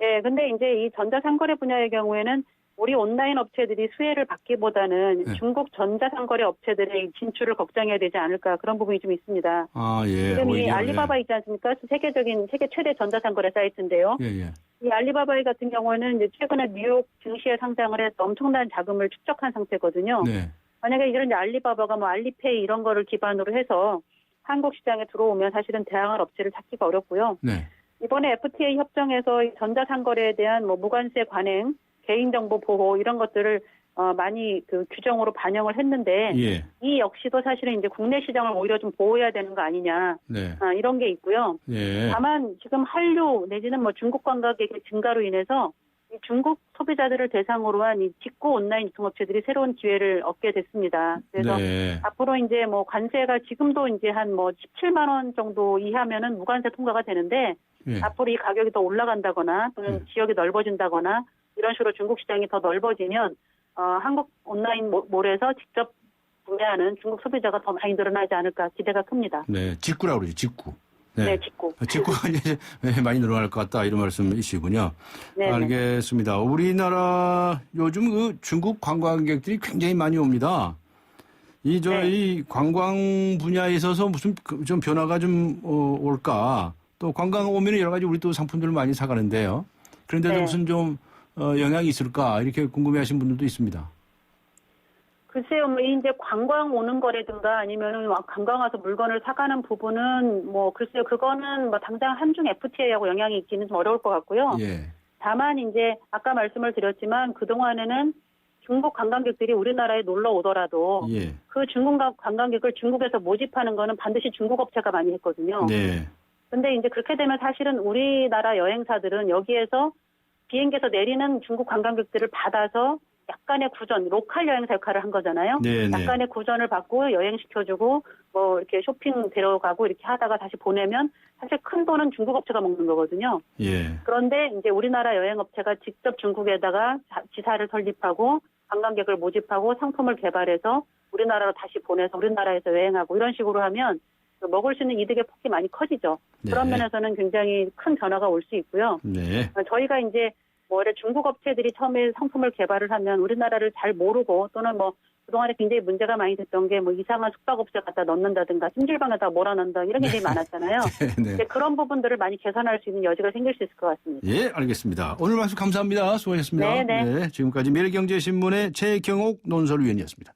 예, 근데 이제 이 전자상거래 분야의 경우에는 우리 온라인 업체들이 수혜를 받기보다는 네. 중국 전자상거래 업체들의 진출을 걱정해야 되지 않을까 그런 부분이 좀 있습니다. 아, 예. 지금 이 오히려, 알리바바 있지 않습니까? 세계 최대 전자상거래 사이트인데요. 예, 예. 이 알리바바 같은 경우는 이제 최근에 뉴욕 증시에 상장을 해서 엄청난 자금을 축적한 상태거든요. 네. 만약에 이런 이제 알리바바가 뭐 알리페이 이런 거를 기반으로 해서 한국 시장에 들어오면 사실은 대항할 업체를 찾기가 어렵고요. 네. 이번에 FTA 협정에서 이 전자상거래에 대한 뭐 무관세 관행, 개인정보 보호 이런 것들을 많이 그 규정으로 반영을 했는데 예. 이 역시도 사실은 이제 국내 시장을 오히려 좀 보호해야 되는 거 아니냐 네. 이런 게 있고요. 예. 다만 지금 한류 내지는 뭐 중국 관광객의 증가로 인해서 이 중국 소비자들을 대상으로 한 이 직구 온라인 유통업체들이 새로운 기회를 얻게 됐습니다. 그래서 네. 앞으로 이제 뭐 관세가 지금도 이제 한 뭐 17만 원 정도 이하면은 무관세 통과가 되는데 예. 앞으로 이 가격이 더 올라간다거나 또는 지역이 넓어진다거나 이런 식으로 중국 시장이 더 넓어지면 한국 온라인 몰에서 직접 구매하는 중국 소비자가 더 많이 늘어나지 않을까 기대가 큽니다. 네. 직구라고 그러죠, 직구. 네, 직구. 직구가 이제 많이 늘어날 것 같다, 이런 말씀이시군요. 네. 알겠습니다. 우리나라 요즘 그 중국 관광객들이 굉장히 많이 옵니다. 이 관광 분야에 있어서 무슨 좀 변화가 좀 올까? 또 관광 오면 여러 가지 우리 또 상품들을 많이 사가는데요. 그런데도 네. 무슨 좀 영향이 있을까? 이렇게 궁금해하신 분들도 있습니다. 글쎄요, 뭐 이제 관광 오는 거라든가 아니면은 관광 와서 물건을 사가는 부분은 뭐 글쎄요, 그거는 뭐 당장 한중 FTA하고 영향이 있기는 좀 어려울 것 같고요. 예. 다만 이제 아까 말씀을 드렸지만 그 동안에는 중국 관광객들이 우리나라에 놀러 오더라도 예. 그 중국 관광객을 중국에서 모집하는 거는 반드시 중국 업체가 많이 했거든요. 네. 근데 이제 그렇게 되면 사실은 우리나라 여행사들은 여기에서 비행기에서 내리는 중국 관광객들을 받아서 약간의 구전, 로컬 여행사 역할을 한 거잖아요. 네, 네. 약간의 구전을 받고 여행시켜주고 뭐 이렇게 쇼핑 데려가고 이렇게 하다가 다시 보내면 사실 큰 돈은 중국 업체가 먹는 거거든요. 예. 그런데 이제 우리나라 여행업체가 직접 중국에다가 지사를 설립하고 관광객을 모집하고 상품을 개발해서 우리나라로 다시 보내서 우리나라에서 여행하고 이런 식으로 하면 먹을 수 있는 이득의 폭이 많이 커지죠. 네. 그런 면에서는 굉장히 큰 변화가 올 수 있고요. 네. 저희가 이제 중국 업체들이 처음에 상품을 개발을 하면 우리나라를 잘 모르고 또는 뭐 그동안에 굉장히 문제가 많이 됐던 게 뭐 이상한 숙박업체 갖다 넣는다든가 찜질방에다 몰아넣는다 이런 게 되게 많았잖아요. 네. 근데 그런 부분들을 많이 개선할 수 있는 여지가 생길 수 있을 것 같습니다. 예, 알겠습니다. 오늘 말씀 감사합니다. 수고하셨습니다. 네. 지금까지 매일경제신문의 최경옥 논설위원이었습니다.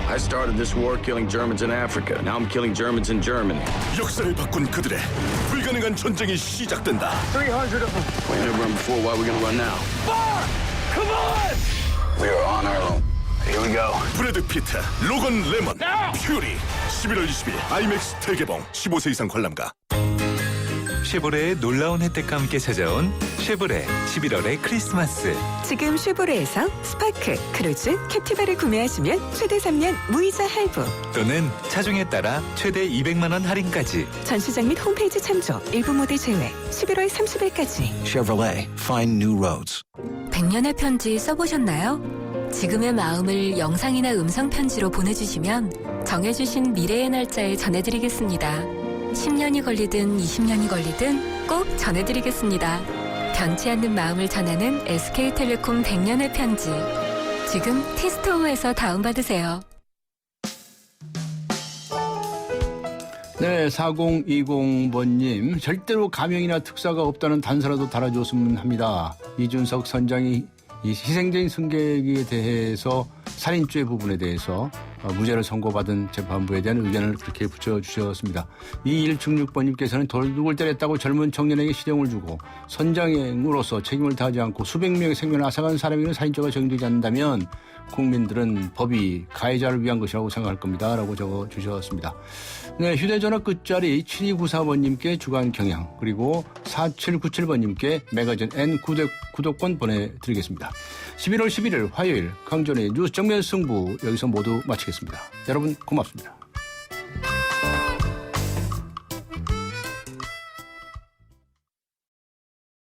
I started this war killing Germans in Africa. Now I'm killing Germans in Germany. 역사를 바꾼 그들의 불가능한 전쟁이 시작된다. 300 of them. We never run before. Why are we gonna run now? Fire! Come on! We are on our own. Here we go. 브래드 피트, 로건 레먼, 퓨리. 11월 20일 IMAX 대개봉. 15세 이상 관람가. 쉐보레의 놀라운 혜택과 함께 찾아온 쉐보레 11월의 크리스마스. 지금 쉐보레에서 스파크, 크루즈, 캡티바를 구매하시면 최대 3년 무이자 할부. 또는 차종에 따라 최대 200만 원 할인까지. 전시장 및 홈페이지 참조, 일부 모델 제외. 11월 30일까지. Chevrolet, find new roads. 100년의 편지 써보셨나요? 지금의 마음을 영상이나 음성 편지로 보내주시면 정해주신 미래의 날짜에 전해드리겠습니다. 10년이 걸리든 20년이 걸리든 꼭 전해드리겠습니다. 변치 않는 마음을 전하는 SK텔레콤 100년의 편지. 지금 티스토어에서 다운받으세요. 네, 4020번님. 절대로 가명이나 특사가 없다는 단서라도 달아줬으면 합니다. 이준석 선장이 이 희생적인 승객에 대해서 살인죄 부분에 대해서 무죄를 선고받은 재판부에 대한 의견을 그렇게 붙여주셨습니다. 2166번님께서는 도둑을 때렸다고 젊은 청년에게 시정을 주고 선장으로서 책임을 다하지 않고 수백 명의 생명을 앗아간 사람에게는 살인죄가 적용되지 않는다면 국민들은 법이 가해자를 위한 것이라고 생각할 겁니다. 라고 적어주셨습니다. 네, 휴대전화 끝자리 7294번님께 주간 경향, 그리고 4797번님께 매거진 N 구독권 보내드리겠습니다. 11월 11일 화요일 강전의 뉴스 정면 승부 여기서 모두 마치겠습니다. 여러분 고맙습니다.